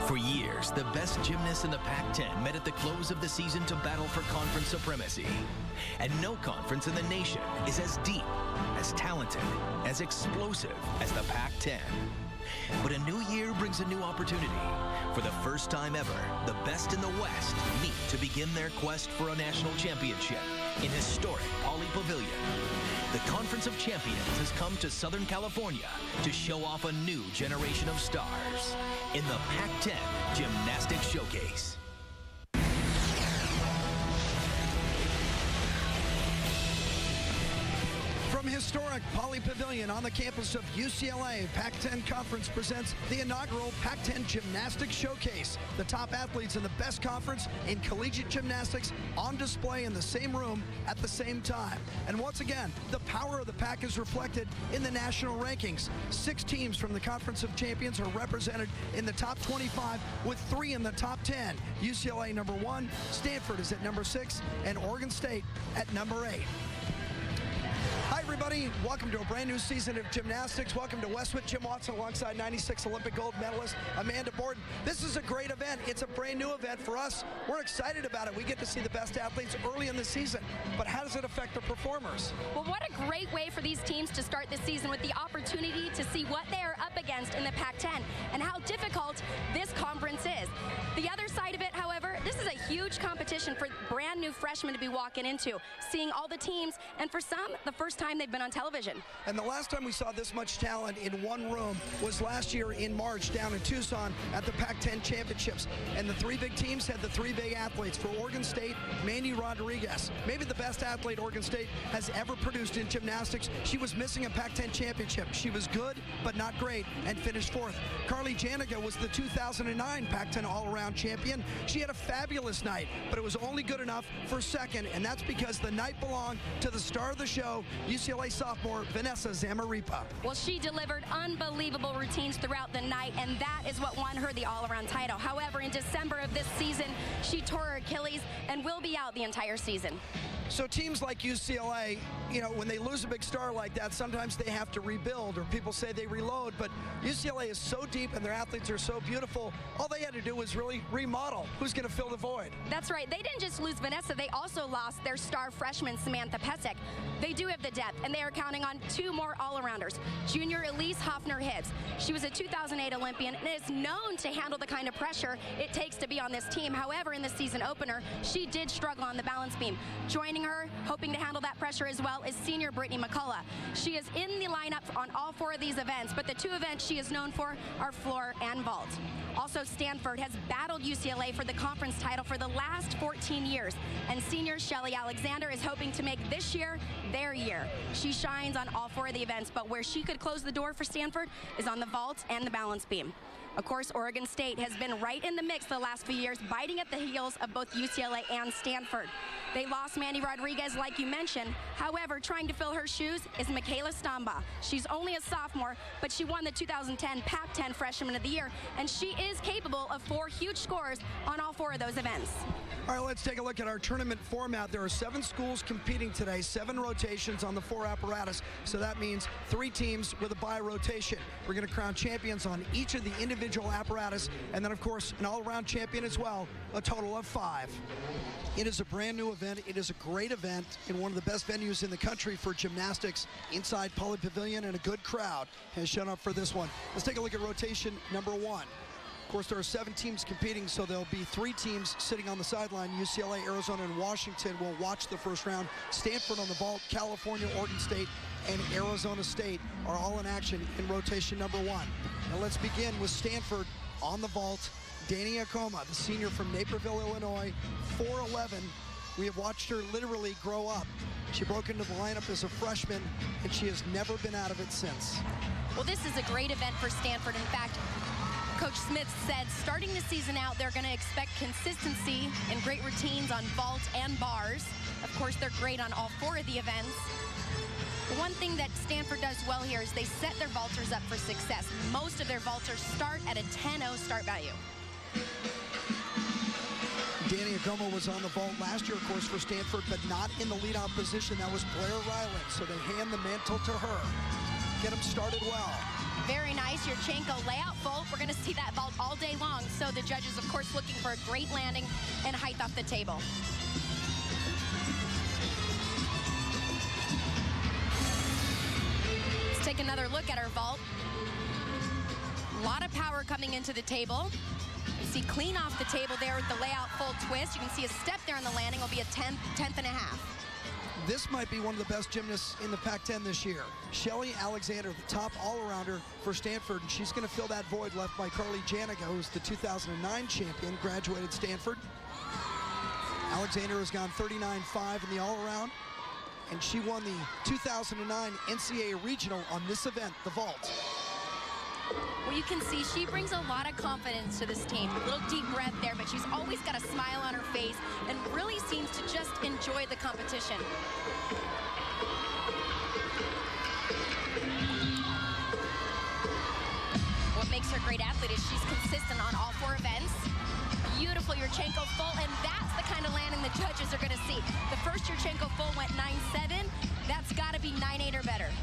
For years, the best gymnasts in the Pac-10 met at the close of the season to battle for conference supremacy. And no conference in the nation is as deep, as talented, as explosive as the Pac-10. But a new year brings a new opportunity. For the first time ever, the best in the West meet to begin their quest for a national championship in historic Pauley Pavilion. The Conference of Champions has come to Southern California to show off a new generation of stars in the Pac-10 Gymnastics Showcase. From historic Pauley Pavilion on the campus of UCLA, Pac-10 Conference presents the inaugural Pac-10 Gymnastics Showcase. The top athletes in the best conference in collegiate gymnastics on display in the same room at the same time. And once again, the power of the Pac is reflected in the national rankings. 6 teams from the Conference of Champions are represented in the top 25, with 3 in the top 10. UCLA number 1, Stanford is at number 6, and Oregon State at number 8. Hi, everybody. Welcome to a brand new season of gymnastics. Welcome to Westwood. Jim Watson alongside 96 Olympic gold medalist Amanda Borden. This is a great event. It's a brand new event for us. We're excited about it. We get to see the best athletes early in the season. But how does it affect the performers? Well, what a great way for these teams to start the season with the opportunity to see what they are up against in the Pac-10 and how difficult this conference is. The other side of it, however, this is a huge competition for brand new freshmen to be walking into, seeing all the teams, and for some, the first time they've been on television. And the last time we saw this much talent in one room was last year in March down in Tucson at the Pac-10 Championships. And the 3 big teams had the 3 big athletes. For Oregon State, Mandy Rodriguez, maybe the best athlete Oregon State has ever produced in gymnastics. She was missing a Pac-10 championship. She was good, but not great, and finished 4th. Carly Janiga was the 2009 Pac-10 all-around champion. She had a fabulous night, but it was only good enough for 2nd, and that's because the night belonged to the star of the show, UCLA sophomore Vanessa Zamaripa. Well, she delivered unbelievable routines throughout the night, and that is what won her the all-around title. However, in December of this season, she tore her Achilles and will be out the entire season. So teams like UCLA, you know, when they lose a big star like that, sometimes they have to rebuild, or people say they reload, but UCLA is so deep and their athletes are so beautiful, all they had to do was really remodel. Who's going to fill the void? That's right. They didn't just lose Vanessa, they also lost their star freshman, Samantha Pesek. They do have the depth, and they are counting on 2 more all-arounders. Junior Elise Hoffner-Hibbs. She was a 2008 Olympian and is known to handle the kind of pressure it takes to be on this team. However, in the season opener, she did struggle on the balance beam. Joining her, hoping to handle that pressure as well, is senior Brittany McCullough. She is in the lineup on all 4 of these events, but the 2 events she is known for are floor and vault. Also, Stanford has battled UCLA for the conference title for the last 14 years, and senior Shelly Alexander is hoping to make this year their year. She shines on all 4 of the events, but where she could close the door for Stanford is on the vault and the balance beam. Of course, Oregon State has been right in the mix the last few years, biting at the heels of both UCLA and Stanford. They lost Mandy Rodriguez, like you mentioned. However, trying to fill her shoes is Michaela Stombaugh. She's only a sophomore, but she won the 2010 Pac-10 Freshman of the Year, and she is capable of 4 huge scores on all 4 of those events. All right, let's take a look at our tournament format. There are 7 schools competing today, 7 rotations on the 4 apparatus. So that means 3 teams with a bye rotation. We're going to crown champions on each of the individual apparatus, and then, of course, an all-around champion as well, a total of 5. It is a brand new event. It is a great event in one of the best venues in the country for gymnastics. Inside Pauley Pavilion, and a good crowd has shown up for this one. Let's take a look at rotation number 1. Of course, there are 7 teams competing, so there'll be 3 teams sitting on the sideline. UCLA, Arizona, and Washington will watch the first round. Stanford on the vault, California, Oregon State, and Arizona State are all in action in rotation number 1. Now let's begin with Stanford on the vault. Dani Akoma, the senior from Naperville, Illinois, 4'11". We have watched her literally grow up. She broke into the lineup as a freshman, and she has never been out of it since. Well, this is a great event for Stanford. In fact, Coach Smith said starting the season out, they're going to expect consistency and great routines on vault and bars. Of course, they're great on all 4 of the events. One thing that Stanford does well here is they set their vaulters up for success. Most of their vaulters start at a 10-0 start value. Dani Akoma was on the vault last year, of course, for Stanford, but not in the leadoff position. That was Blair Ryland, so they hand the mantle to her. Get them started well. Very nice. Yurchenko layout full. We're going to see that vault all day long. So the judges, of course, looking for a great landing and height off the table. Let's take another look at our vault. A lot of power coming into the table. You see clean off the table there with the layout full twist. You can see a step there on the landing will be a tenth and a half. This might be one of the best gymnasts in the Pac-10 this year. Shelly Alexander, the top all-arounder for Stanford, and she's going to fill that void left by Carly Janica, who's the 2009 champion, graduated Stanford. Alexander has gone 39.5 in the all-around, and she won the 2009 NCAA regional on this event, the vault. Well, you can see she brings a lot of confidence to this team. A little deep breath there, but she's always got a smile on her face and really seems to just enjoy the competition. What makes her a great athlete is she's consistent on all 4 events. Beautiful Yurchenko full, and that's the kind of landing the judges are going to see. The first Yurchenko full went 9.7. That's got to be 9.8 or better.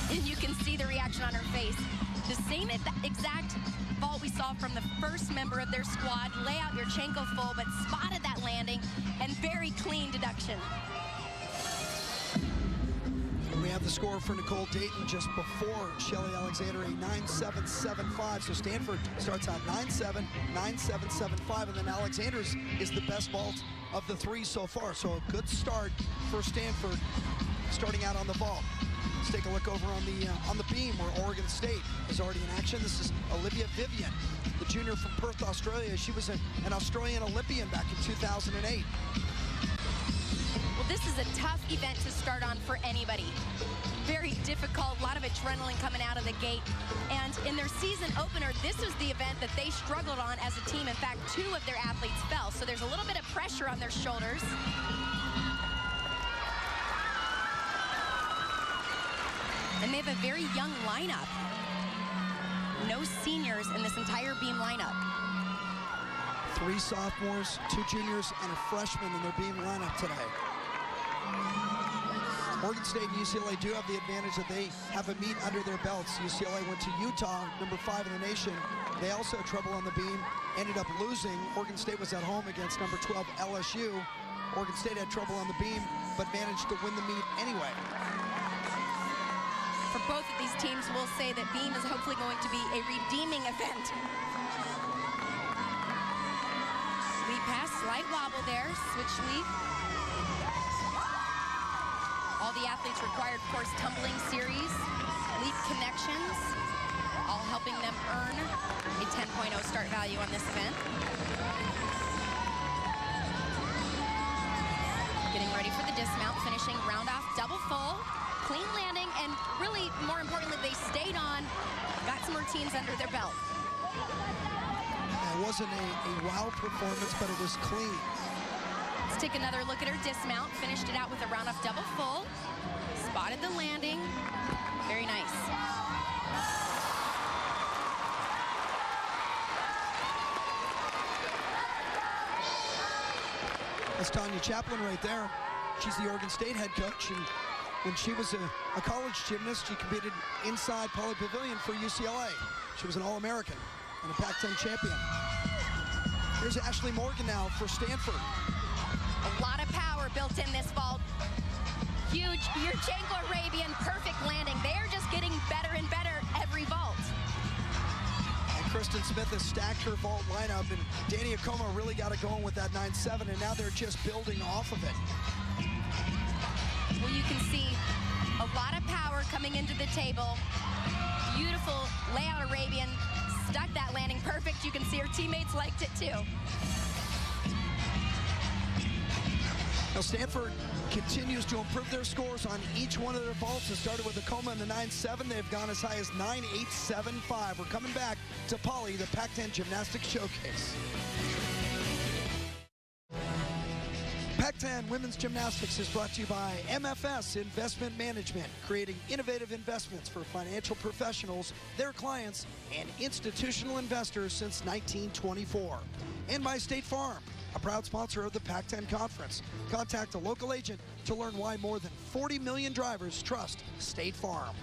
And you can see the reaction on her face. The same exact vault we saw from the first member of their squad. Lay out Yurchenko full, but spotted that landing and very clean deduction. And we have the score for Nicole Dayton just before Shelly Alexander, a 9.775. So Stanford starts out 9.7, 9.775, and then Alexander's is the best vault of the 3 so far. So a good start for Stanford starting out on the vault. Let's take a look over on the beam where Oregon State is already in action. This is Olivia Vivian, the junior from Perth, Australia. She was an Australian Olympian back in 2008. Well, this is a tough event to start on for anybody. Very difficult, a lot of adrenaline coming out of the gate. And in their season opener, this was the event that they struggled on as a team. In fact, 2 of their athletes fell. So there's a little bit of pressure on their shoulders. And they have a very young lineup. No seniors in this entire beam lineup. 3 sophomores, 2 juniors, and a freshman in their beam lineup today. Oregon State and UCLA do have the advantage that they have a meet under their belts. UCLA went to Utah, number 5 in the nation. They also had trouble on the beam, ended up losing. Oregon State was at home against number 12 LSU. Oregon State had trouble on the beam, but managed to win the meet anyway. For both of these teams, we'll say that beam is hopefully going to be a redeeming event. Leap pass, slight wobble there, switch leap. All the athletes required, of course, tumbling series, leap connections, all helping them earn a 10.0 start value on this event. Getting ready for the dismount, finishing round off double full. Clean landing, and really, more importantly, they stayed on, got some routines under their belt. It wasn't a wow performance, but it was clean. Let's take another look at her dismount. Finished it out with a round off double full. Spotted the landing. Very nice. That's Tanya Chaplin right there. She's the Oregon State head coach, and when she was a college gymnast, she competed inside Pauley Pavilion for UCLA. She was an All-American and a Pac-10 champion. Here's Ashley Morgan now for Stanford. A lot of power built in this vault. Huge Yurchenko Arabian, perfect landing. They're just getting better and better every vault. And Kristen Smith has stacked her vault lineup, and Danny Akoma really got it going with that 9.7, and now they're just building off of it. Well, you can see a lot of power coming into the table. Beautiful layout Arabian, stuck that landing perfect. You can see her teammates liked it too. Now Stanford continues to improve their scores on each one of their vaults. It started with Akoma in the 9.7. They've gone as high as 9.875. We're coming back to Pauley, the Pac-10 Gymnastics Showcase. Pac-10 Women's Gymnastics is brought to you by MFS Investment Management, creating innovative investments for financial professionals, their clients, and institutional investors since 1924. And by State Farm, a proud sponsor of the Pac-10 Conference. Contact a local agent to learn why more than 40 million drivers trust State Farm.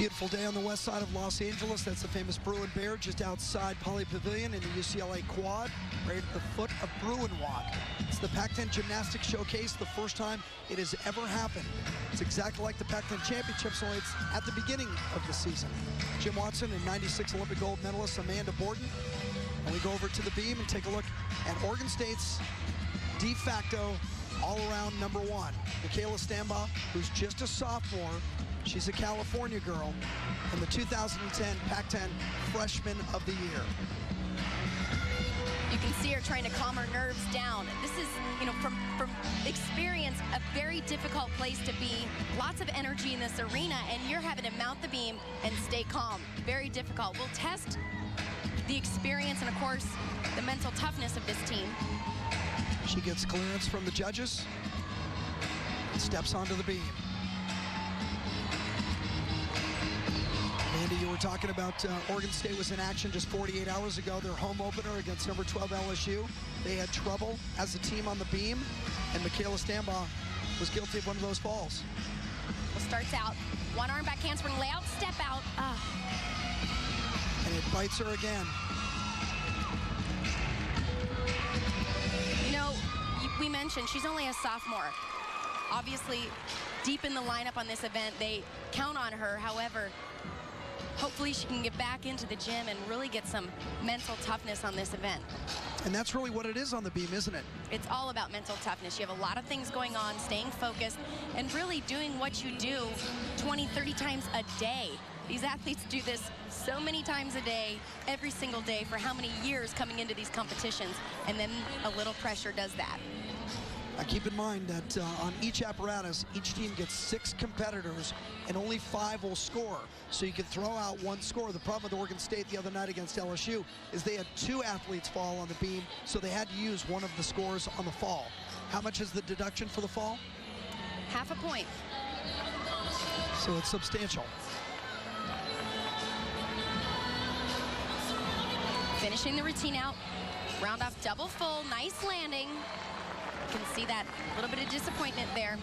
Beautiful day on the west side of Los Angeles. That's the famous Bruin Bear just outside Poly Pavilion in the UCLA Quad, right at the foot of Bruin Walk. It's the Pac-10 Gymnastics Showcase, the first time it has ever happened. It's exactly like the Pac-10 Championships, only it's at the beginning of the season. Jim Watson and 96 Olympic gold medalist Amanda Borden. And we go over to the beam and take a look at Oregon State's de facto all-around number one, Michaela Stambaugh, who's just a sophomore. She's a California girl and the 2010 Pac-10 Freshman of the Year. You can see her trying to calm her nerves down. This is, from experience, a very difficult place to be. Lots of energy in this arena, and you're having to mount the beam and stay calm. Very difficult. We'll test the experience and, of course, the mental toughness of this team. She gets clearance from the judges and steps onto the beam. Andy, you were talking about Oregon State was in action just 48 hours ago. Their home opener against number 12 LSU. They had trouble as a team on the beam, and Michaela Stambaugh was guilty of one of those falls. Well, starts out, one arm back handspring, layout, step out. And it bites her again. We mentioned she's only a sophomore. Obviously, deep in the lineup on this event, they count on her. However, hopefully she can get back into the gym and really get some mental toughness on this event. And that's really what it is on the beam, isn't it? It's all about mental toughness. You have a lot of things going on, staying focused, and really doing what you do 20, 30 times a day. These athletes do this so many times a day, every single day, for how many years coming into these competitions, and then a little pressure does that. Now keep in mind that on each apparatus, each team gets 6 competitors and only 5 will score. So you can throw out one score. The problem with Oregon State the other night against LSU is they had 2 athletes fall on the beam, so they had to use one of the scores on the fall. How much is the deduction for the fall? Half a point. So it's substantial. Finishing the routine out, round off double full, nice landing. You can see that little bit of disappointment there.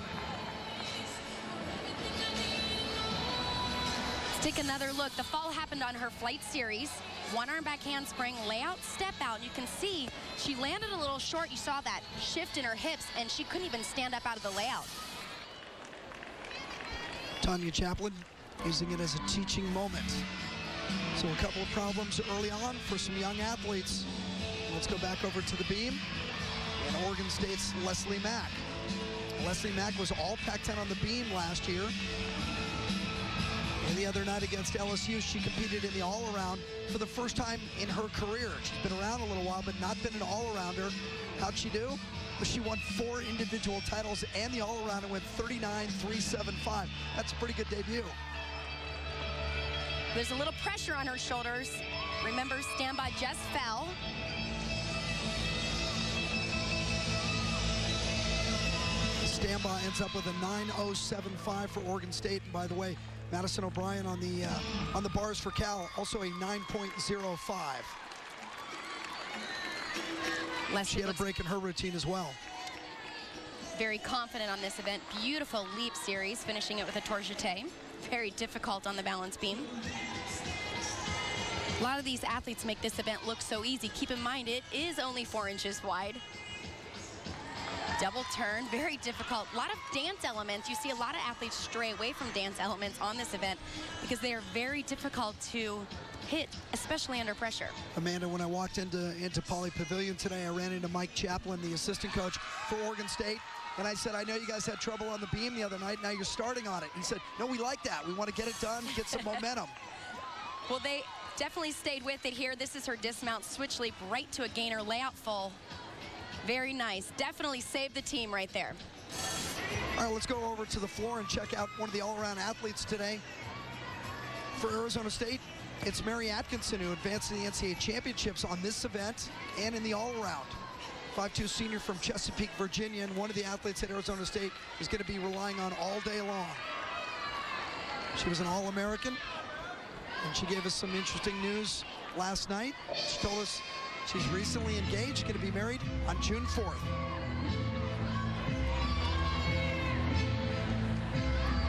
Let's take another look. The fall happened on her flight series. One arm back handspring, layout, step out. You can see she landed a little short. You saw that shift in her hips, and she couldn't even stand up out of the layout. Tanya Chaplin using it as a teaching moment. So a couple of problems early on for some young athletes. Let's go back over to the beam. And Oregon State's Leslie Mack. Leslie Mack was all Pac-10 on the beam last year. And the other night against LSU, she competed in the all-around for the first time in her career. She's been around a little while, but not been an all-arounder. How'd she do? Well, she won 4 individual titles and the all-around and went 39-375. That's a pretty good debut. There's a little pressure on her shoulders. Remember, Stambaugh just fell. Stambaugh ends up with a 9.075 for Oregon State. And by the way, Madison O'Brien on the bars for Cal, also a 9.05. She had a break in her routine as well. Very confident on this event. Beautiful leap series, finishing it with a tour jeté. Very difficult on the balance beam. A lot of these athletes make this event look so easy. Keep in mind, it is only 4 inches wide. Double turn, very difficult. A lot of dance elements. You see a lot of athletes stray away from dance elements on this event because they are very difficult to hit, especially under pressure. Amanda, when I walked into Poly Pavilion today, I ran into Mike Chaplin, the assistant coach for Oregon State. And I said, I know you guys had trouble on the beam the other night. Now you're starting on it. He said, no, we like that. We want to get it done, get some momentum. Well, they definitely stayed with it here. This is her dismount switch leap right to a gainer layout full. Very nice. Definitely saved the team right there. All right, let's go over to the floor and check out one of the all-around athletes today. For Arizona State, it's Mary Atkinson, who advanced to the NCAA championships on this event and in the all-around. 5'2" senior from Chesapeake, Virginia, and one of the athletes at Arizona State is going to be relying on all day long. She was an All-American, and she gave us some interesting news last night. She told us she's recently engaged, going to be married on June 4th.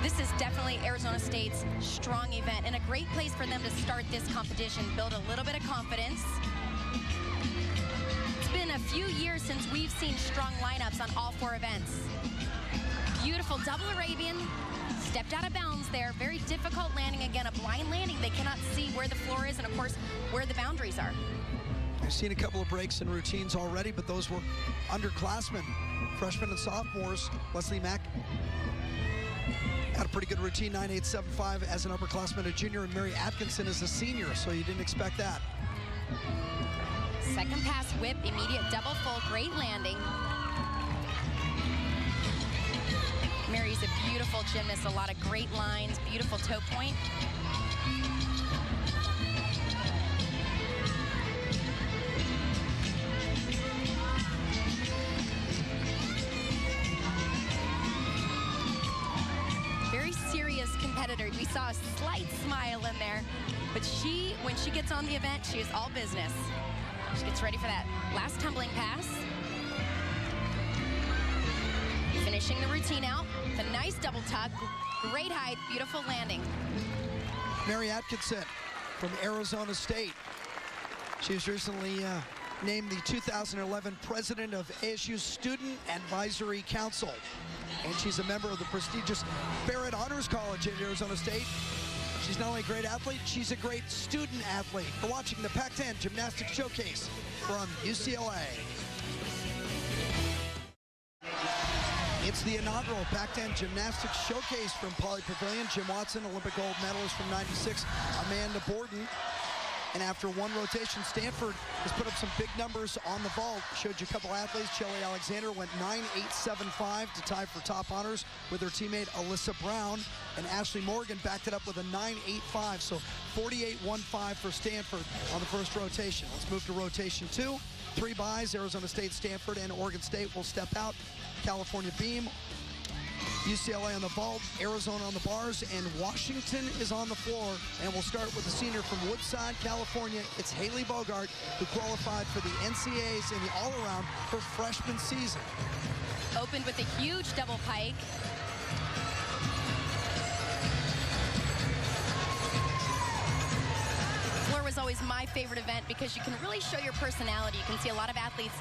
This This is definitely Arizona State's strong event and a great place for them to start this competition, build a little bit of confidence. It's been a few years since we've seen strong lineups on all 4 events. Beautiful double Arabian, stepped out of bounds there. Very difficult landing. Again, a blind landing. They cannot see where the floor is and, of course, where the boundaries are. I've seen a couple of breaks and routines already, but those were underclassmen, freshmen and sophomores. Leslie Mack had a pretty good routine, 9.875 as an upperclassman, a junior, and Mary Atkinson is a senior, so you didn't expect that. Second pass whip, immediate double full, great landing. Mary's a beautiful gymnast, a lot of great lines, beautiful toe point. Very serious competitor. We saw a slight smile in there, but when she gets on the event, she is all business. She gets ready for that last tumbling pass. Finishing the routine out with a nice double tuck, great height, beautiful landing. Mary Atkinson from Arizona State. She was recently named the 2011 president of ASU's Student Advisory Council. And she's a member of the prestigious Barrett Honors College at Arizona State. She's not only a great athlete, she's a great student athlete. We're watching the Pac-10 Gymnastics Showcase from UCLA. It's the inaugural Pac-10 Gymnastics Showcase from Poly Pavilion. Jim Watson, Olympic gold medalist from '96, Amanda Borden. And after one rotation, Stanford has put up some big numbers on the vault. Showed you a couple athletes. Shelly Alexander went 9.875 to tie for top honors with her teammate Alyssa Brown. And Ashley Morgan backed it up with a 9.85. So 48.15 for Stanford on the first rotation. Let's move to rotation 2. 3 buys, Arizona State, Stanford, and Oregon State will step out. California beam, UCLA on the vault, Arizona on the bars, and Washington is on the floor. And we'll start with the senior from Woodside, California. It's Haley Bogart, who qualified for the NCAAs in the all-around for freshman season. Opened with a huge double pike. Floor was always my favorite event because you can really show your personality. You can see a lot of athletes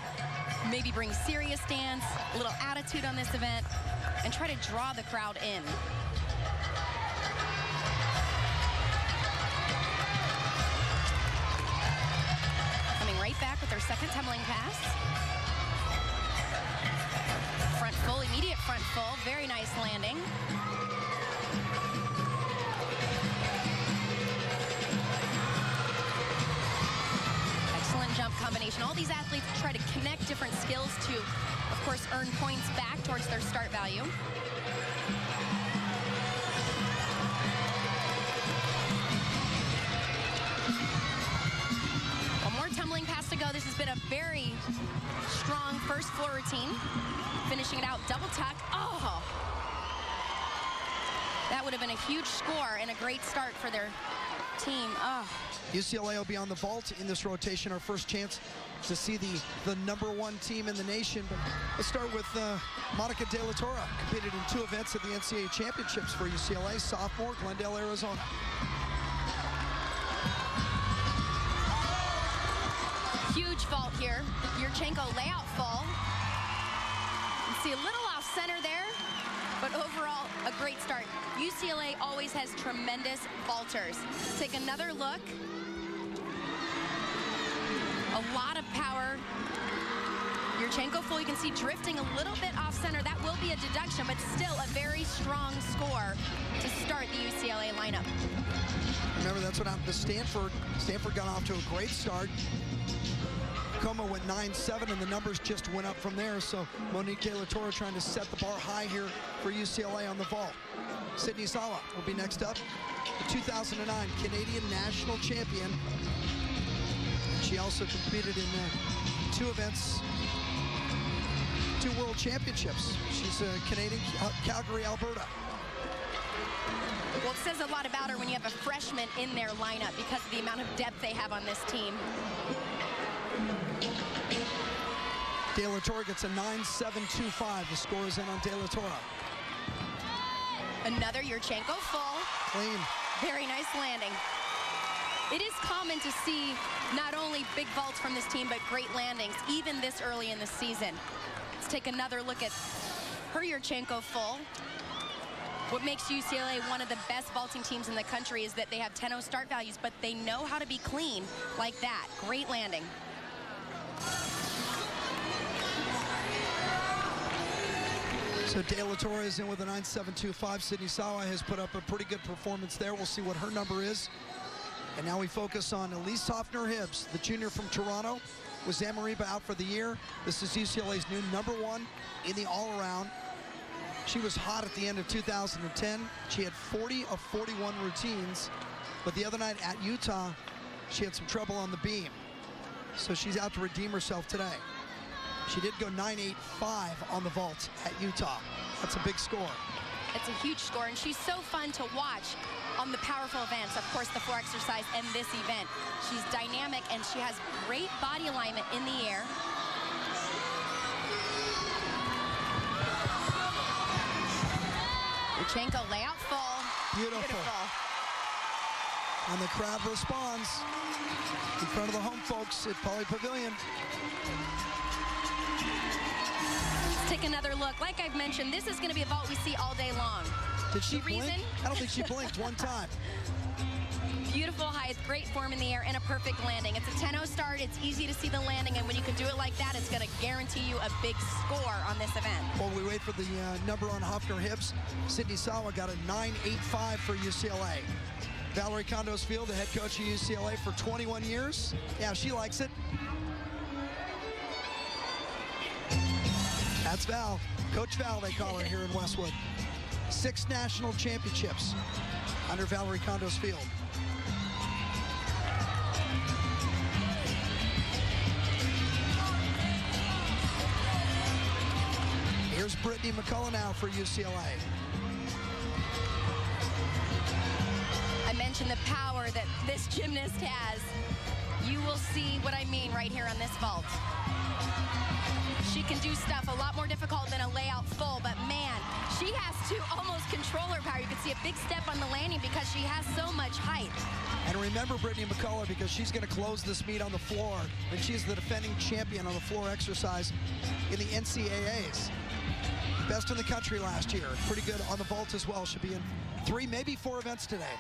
maybe bring serious stance, a little attitude on this event, and try to draw the crowd in. Coming right back with their second tumbling pass. Front full, immediate front full, very nice landing. Excellent jump combination. All these athletes try to connect different skills to, of course, earn points back towards their start value. One more tumbling pass to go. This has been a very strong first floor routine. Finishing it out, double tuck. Oh! That would have been a huge score and a great start for their team. Oh. UCLA will be on the vault in this rotation. Our first chance to see the #1 team in the nation. But let's start with Monica De La Torre. Competed in 2 events at the NCAA championships for UCLA. Sophomore, Glendale, Arizona. Huge vault here. Yurchenko layout fall. You can see a little off center there, but overall a great start. UCLA always has tremendous vaulters. Let's take another look. A lot of power. Yurchenko full, you can see drifting a little bit off center. That will be a deduction, but still a very strong score to start the UCLA lineup. Remember, that's what happened to Stanford. Stanford got off to a great start. Como went 9.7, and the numbers just went up from there. So Monique De La Torre trying to set the bar high here for UCLA on the vault. Sydney Sawa will be next up. The 2009 Canadian national champion. She also competed in 2 events, 2 world championships. She's a Canadian, Calgary, Alberta. Well, it says a lot about her when you have a freshman in their lineup because of the amount of depth they have on this team. De La Torre gets a 9.725. The score is in on De La Torre. Another Yurchenko full. Clean. Very nice landing. It is common to see not only big vaults from this team, but great landings, even this early in the season. Let's take another look at her Yurchenko full. What makes UCLA one of the best vaulting teams in the country is that they have 10-0 start values, but they know how to be clean like that. Great landing. So De La Torre is in with a 9.725. Sydney Sawa has put up a pretty good performance there. We'll see what her number is. And now we focus on Elise Hoffner-Hibbs, the junior from Toronto, with Zamariba out for the year. This is UCLA's new #1 in the all-around. She was hot at the end of 2010. She had 40 of 41 routines, but the other night at Utah, she had some trouble on the beam. So she's out to redeem herself today. She did go 9.85 on the vault at Utah. That's a big score. It's a huge score, and she's so fun to watch on the powerful events, of course, the floor exercise and this event. She's dynamic, and she has great body alignment in the air. Yurchenko layout full. Beautiful. And the crowd responds in front of the home folks at Pauley Pavilion. Let's take another look. Like I've mentioned, this is going to be a vault we see all day long. Did she The blink? reason? I don't think she blinked one time. Beautiful height, great form in the air, and a perfect landing. It's a 10-0 start. It's easy to see the landing, and when you can do it like that, it's going to guarantee you a big score on this event. While we wait for the number on Hoffner-Hibbs, Sydney Sawa got a 9.85 for UCLA. Valerie Condos-Field, the head coach of UCLA for 21 years. Yeah, she likes it. That's Val. Coach Val, they call her here in Westwood. 6 national championships under Valerie Condos-Field. Here's Brittany McCullough now for UCLA. I mentioned the power that this gymnast has. You will see what I mean right here on this vault. She can do stuff a lot more difficult than a layout full, but man, she has to almost control her power. You can see a big step on the landing because she has so much height. And remember Brittany McCullough, because she's going to close this meet on the floor, and she's the defending champion on the floor exercise in the NCAAs. Best in the country last year. Pretty good on the vault as well. She'll be in 3, maybe 4 events today.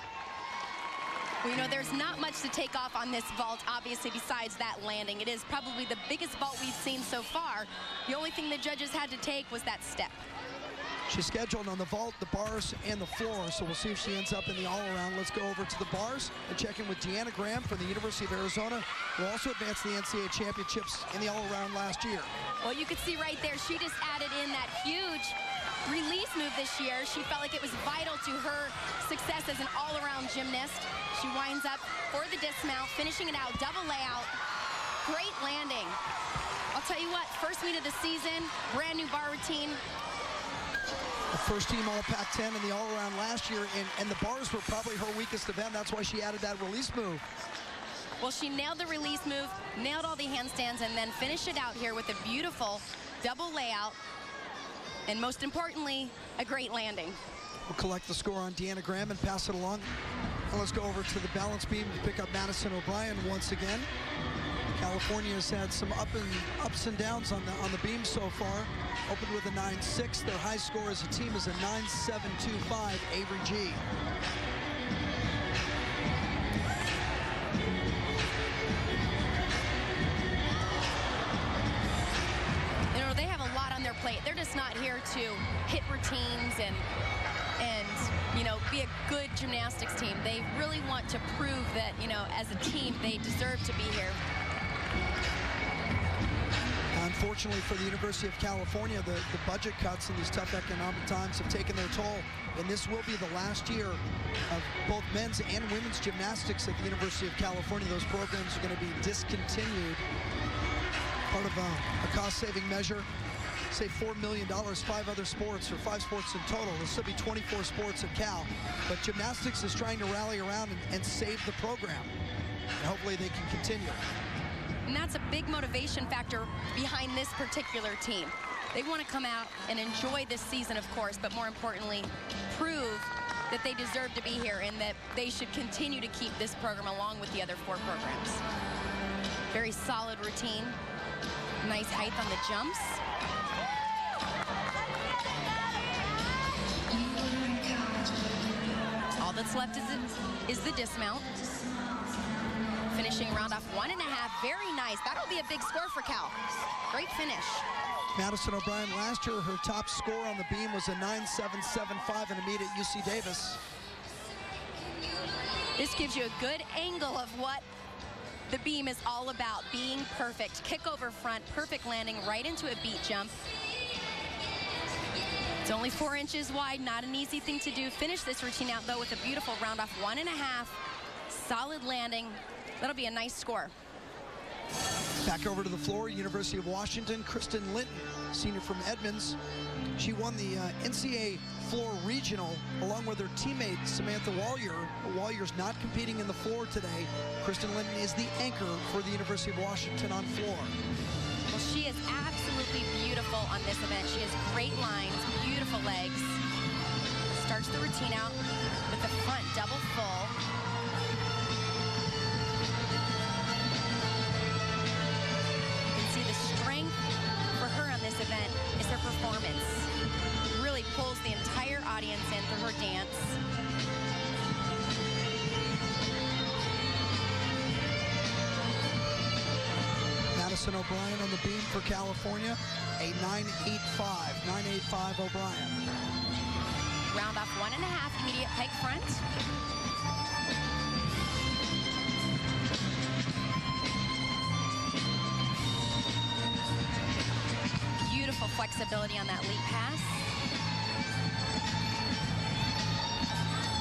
Well, you know, there's not much to take off on this vault, obviously, besides that landing. It is probably the biggest vault we've seen so far. The only thing the judges had to take was that step. She's scheduled on the vault, the bars, and the floor, so we'll see if she ends up in the all-around. Let's go over to the bars and check in with Deanna Graham from the University of Arizona, who also advanced the NCAA championships in the all-around last year. Well, you can see right there, she just added in that huge release move this year. She felt like it was vital to her success as an all-around gymnast. She winds up for the dismount, finishing it out, double layout. Great landing. I'll tell you what, first meet of the season, brand new bar routine. The first team all Pac-10 in the all-around last year, and the bars were probably her weakest event. That's why she added that release move. Well, she nailed the release move, nailed all the handstands, and then finished it out here with a beautiful double layout, and most importantly, a great landing. We'll collect the score on Deanna Graham and pass it along. And let's go over to the balance beam to pick up Madison O'Brien once again. California has had some ups and downs on the beam so far. Opened with a 9.6. Their high score as a team is a 9.725. Avery G. You know, they have a lot on their plate. They're just not here to hit routines and you know, be a good gymnastics team. They really want to prove that, you know, as a team, they deserve to be here. Unfortunately for the University of California, the budget cuts in these tough economic times have taken their toll, and this will be the last year of both men's and women's gymnastics at the University of California. Those programs are going to be discontinued, part of a cost-saving measure. Say $4 million, 5 other sports, or 5 sports in total. There'll still be 24 sports at Cal, but gymnastics is trying to rally around and save the program, and hopefully they can continue. And that's a big motivation factor behind this particular team. They want to come out and enjoy this season, of course, but more importantly, prove that they deserve to be here and that they should continue to keep this program along with the other 4 programs. Very solid routine. Nice height on the jumps. All that's left is the dismount. Finishing round off 1.5. Very nice. That'll be a big score for Cal. Great finish. Madison O'Brien, last year, her top score on the beam was a 9.775 in a meet at UC Davis. This gives you a good angle of what the beam is all about, being perfect. Kick over front, perfect landing right into a beat jump. It's only 4 inches wide, not an easy thing to do. Finish this routine out, though, with a beautiful round off 1.5. Solid landing. That'll be a nice score. Back over to the floor, University of Washington, Kristen Linton, senior from Edmonds. She won the NCAA floor regional along with her teammate Samantha Wallier. Wallier's not competing in the floor today. Kristen Linton is the anchor for the University of Washington on floor. Well, she is absolutely beautiful on this event. She has great lines, beautiful legs. Starts the routine out with the front double full. Event is her performance. Really pulls the entire audience in through her dance. Madison O'Brien on the beam for California, a 9.85 O'Brien. Round off 1.5, immediate pike front. Flexibility on that leap pass.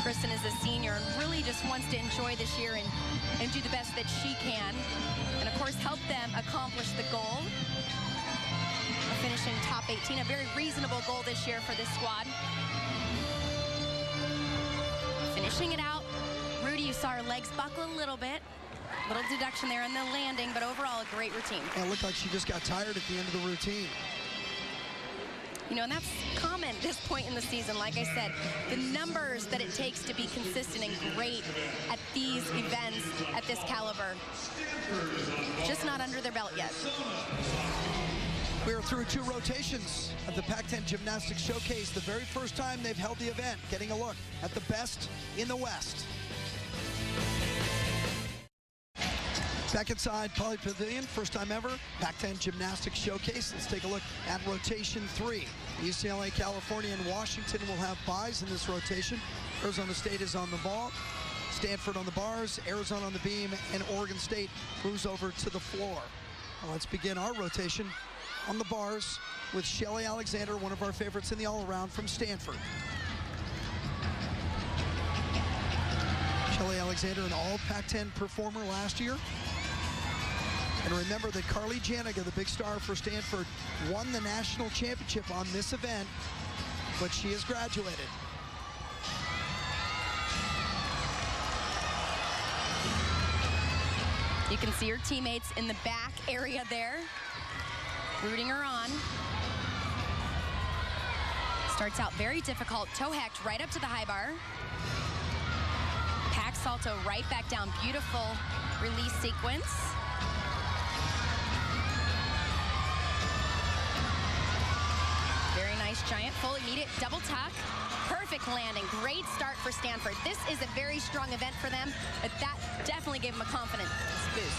Kristen is a senior and really just wants to enjoy this year and do the best that she can. And of course, help them accomplish the goal of finishing top 18, a very reasonable goal this year for this squad. Finishing it out. Rudy, you saw her legs buckle a little bit. Little deduction there in the landing, but overall a great routine. It looked like she just got tired at the end of the routine. You know, and that's common at this point in the season. Like I said, the numbers that it takes to be consistent and great at these events at this caliber, just not under their belt yet. We are through 2 rotations of the Pac-10 Gymnastics Showcase, the very first time they've held the event, getting a look at the best in the West. Back inside Poly Pavilion, first time ever, Pac-10 Gymnastics Showcase. Let's take a look at rotation 3. UCLA, California, and Washington will have buys in this rotation. Arizona State is on the ball, Stanford on the bars, Arizona on the beam, and Oregon State moves over to the floor. Well, let's begin our rotation on the bars with Shelly Alexander, one of our favorites in the all-around from Stanford. Shelly Alexander, an all Pac-10 performer last year. And remember that Carly Janiga, the big star for Stanford, won the national championship on this event, but she has graduated. You can see her teammates in the back area there, rooting her on. Starts out very difficult, toe hacked right up to the high bar. Pack salto right back down, beautiful release sequence. Very nice giant full immediate double tuck. Perfect landing, great start for Stanford. This is a very strong event for them, but that definitely gave them a confidence boost.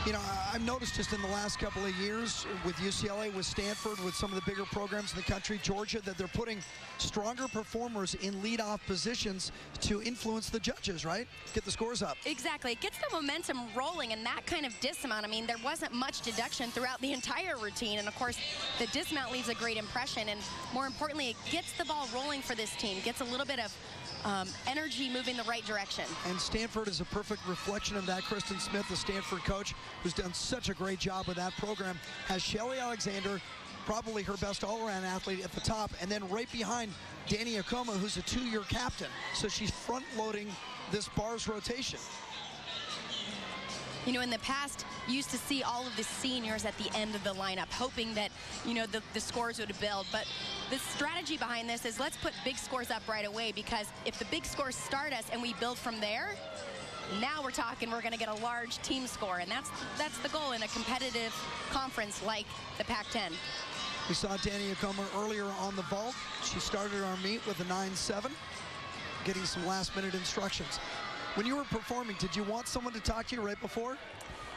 You know, I've noticed just in the last couple of years with UCLA, with Stanford, with some of the bigger programs in the country, Georgia, that they're putting stronger performers in leadoff positions to influence the judges, right? Get the scores up. Exactly. It gets the momentum rolling, and that kind of dismount, I mean, there wasn't much deduction throughout the entire routine, and of course, the dismount leaves a great impression, and more importantly, it gets the ball rolling for this team, gets a little bit of energy moving the right direction. And Stanford is a perfect reflection of that. Kristen Smith, the Stanford coach, who's done such a great job with that program, has Shelly Alexander, probably her best all-around athlete, at the top, and then right behind Danny Akoma, who's a 2-year captain. So she's front-loading this bars rotation. You know, in the past, you used to see all of the seniors at the end of the lineup, hoping that, you know, the scores would build. But the strategy behind this is let's put big scores up right away, because if the big scores start us and we build from there, now we're talking we're going to get a large team score. And that's the goal in a competitive conference like the Pac-10. We saw Danny Acoma earlier on the vault. She started our meet with a 9.7, getting some last-minute instructions. When you were performing, did you want someone to talk to you right before?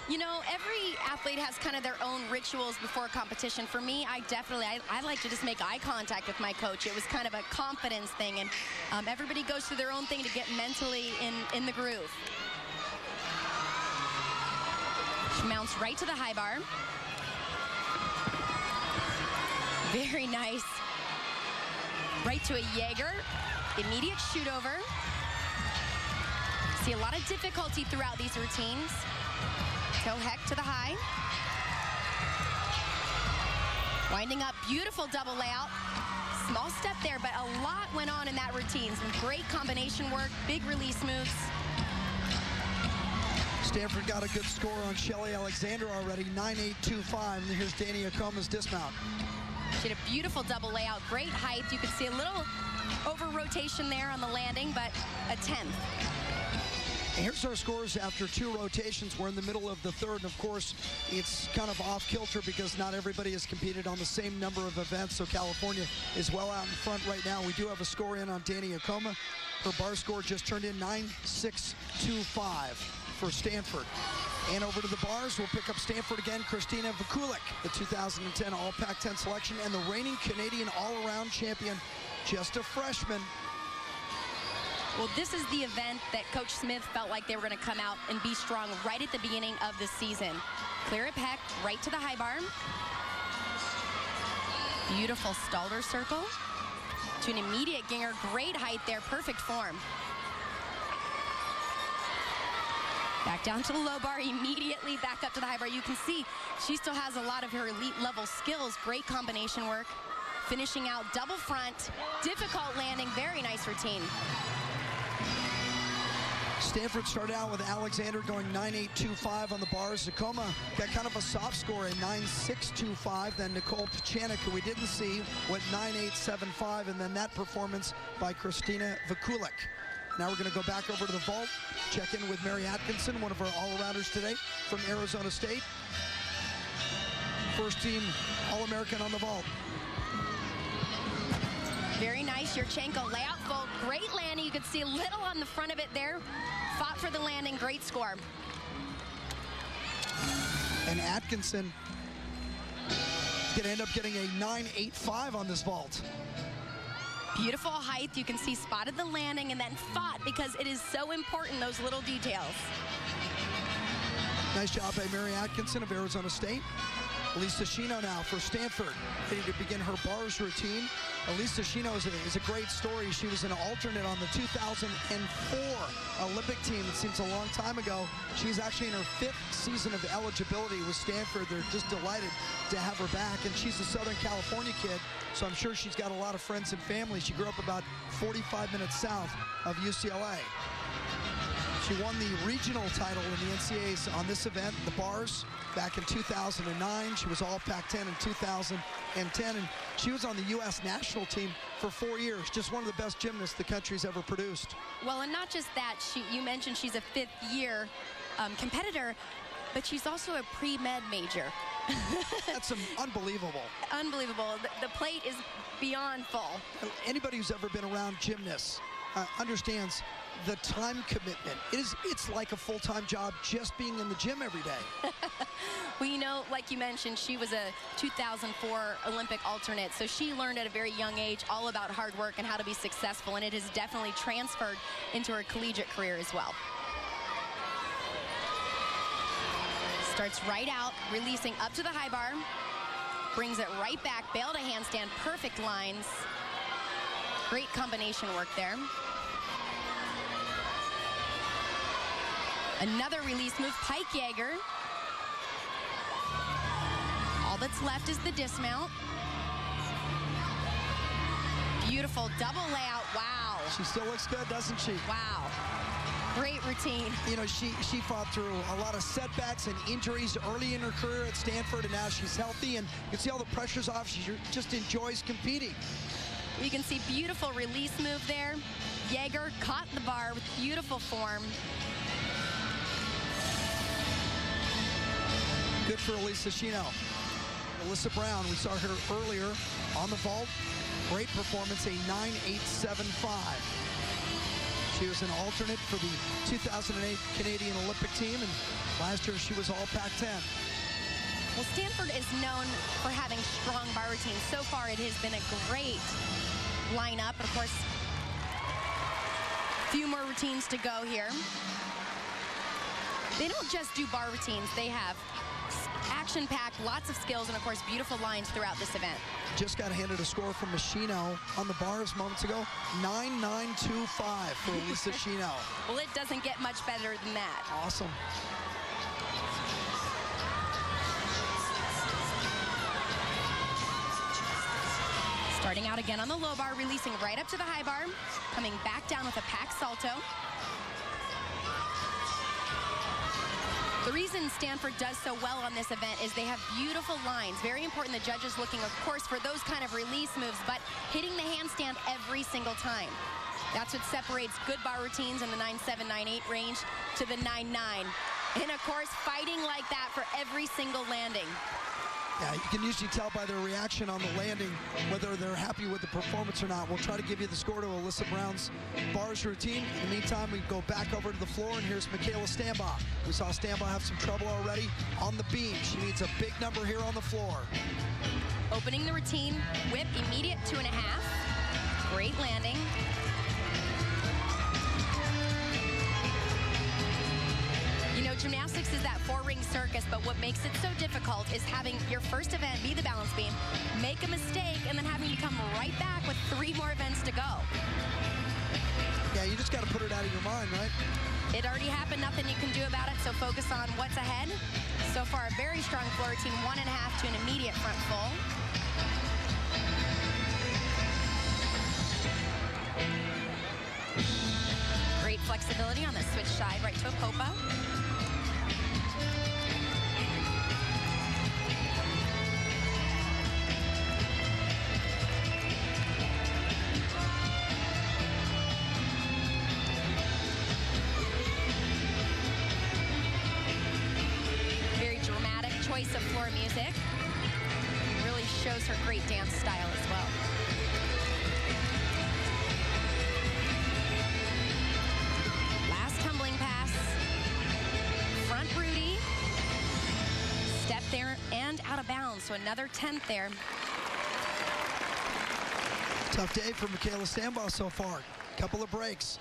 You know, every athlete has kind of their own rituals before a competition. For me, I like to just make eye contact with my coach. It was kind of a confidence thing, and everybody goes through their own thing to get mentally in the groove. She mounts right to the high bar. Very nice. Right to a Jaeger. Immediate shoot over. See a lot of difficulty throughout these routines. Toe heck to the high. Winding up, beautiful double layout. Small step there, but a lot went on in that routine. Some great combination work, big release moves. Stanford got a good score on Shelly Alexander already, 9.825. And here's Danny Acoma's dismount. She had a beautiful double layout, great height. You could see a little over rotation there on the landing, but a 10th. Here's our scores after 2 rotations. We're in the middle of the third, and of course, it's kind of off kilter because not everybody has competed on the same number of events, so California is well out in front right now. We do have a score in on Danny Acoma. Her bar score just turned in 9.625 for Stanford. And over to the bars, we'll pick up Stanford again, Christina Vikulik, the 2010 All Pac-10 selection and the reigning Canadian all-around champion, just a freshman. Well, this is the event that Coach Smith felt like they were going to come out and be strong right at the beginning of the season. Clear it peck, right to the high bar. Beautiful Stalder circle. To an immediate Ginger, great height there, perfect form. Back down to the low bar, immediately back up to the high bar. You can see she still has a lot of her elite level skills, great combination work. Finishing out double front, difficult landing, very nice routine. Stanford started out with Alexander going 9.825 on the bars. Acoma got kind of a soft score at 9.625. Then Nicole Pachanik, who we didn't see, went 9.875. And then that performance by Christina Vikulik. Now we're going to go back over to the vault, check in with Mary Atkinson, one of our all-arounders today from Arizona State. First team All-American on the vault. Very nice, Yurchenko layout full, great landing. You could see a little on the front of it there. Fought for the landing, great score. And Atkinson is going to end up getting a 9.85 on this vault. Beautiful height, you can see spotted the landing and then fought because it is so important, those little details. Nice job by Mary Atkinson of Arizona State. Elisa Shino now for Stanford, ready to begin her bars routine. Elisa Shino is a great story. She was an alternate on the 2004 Olympic team. It seems a long time ago. She's actually in her 5th season of eligibility with Stanford. They're just delighted to have her back. And she's a Southern California kid, so I'm sure she's got a lot of friends and family. She grew up about 45 minutes south of UCLA. She won the regional title in the NCAAs on this event, the bars, back in 2009. She was all Pac-10 in 2010, and she was on the U.S. national team for 4 years. Just one of the best gymnasts the country's ever produced. Well, and not just that, you mentioned she's a 5th-year competitor, but she's also a pre-med major. That's unbelievable. Unbelievable. The plate is beyond full. Anybody who's ever been around gymnasts understands the time commitment. It's like a full-time job just being in the gym every day. Well, you know, like you mentioned, she was a 2004 Olympic alternate, so she learned at a very young age all about hard work and how to be successful, and it has definitely transferred into her collegiate career as well. Starts right out, releasing up to the high bar, brings it right back, bail to handstand, perfect lines. Great combination work there. Another release move, pike Jaeger. All that's left is the dismount. Beautiful double layout, wow. She still looks good, doesn't she? Wow. Great routine. You know, she fought through a lot of setbacks and injuries early in her career at Stanford, and now she's healthy, and you can see all the pressure's off. She just enjoys competing. You can see beautiful release move there. Jaeger caught the bar with beautiful form. Good for Elisa Shino. Alyssa Brown, we saw her earlier on the vault. Great performance, a 9.875. She was an alternate for the 2008 Canadian Olympic team, and last year she was all Pac-10. Well, Stanford is known for having strong bar routines. So far, it has been a great lineup. And of course, a few more routines to go here. They don't just do bar routines. They have action-packed, lots of skills, and of course, beautiful lines throughout this event. Just got handed a score from Machino on the bars moments ago. 9.925 for Elisa Shino. Well, it doesn't get much better than that. Awesome. Starting out again on the low bar, releasing right up to the high bar, coming back down with a Pac salto. The reason Stanford does so well on this event is they have beautiful lines. Very important, the judges looking, of course, for those kind of release moves, but hitting the handstand every single time. That's what separates good bar routines in the 9.7, 9.8 range to the 9.9. And of course, fighting like that for every single landing. Yeah, you can usually tell by their reaction on the landing whether they're happy with the performance or not. We'll try to give you the score to Alyssa Brown's bars routine. In the meantime, we go back over to the floor, and here's Michaela Stambaugh. We saw Stambaugh have some trouble already on the beam. She needs a big number here on the floor. Opening the routine, whip, immediate 2.5. Great landing. You know, gymnastics is that 4-ring circus, but what makes it so difficult is having your first event be the balance beam, make a mistake, and then having to come right back with 3 more events to go. Yeah, you just got to put it out of your mind, right? It already happened, nothing you can do about it, so focus on what's ahead. So far, a very strong floor routine, 1.5 to an immediate front full. Great flexibility on the switch side, right to a popa. Of floor music. Really shows her great dance style as well. Last tumbling pass. Front Rudy. Step there and out of bounds. So another 10th there. Tough day for Michaela Stambaugh so far. Couple of breaks.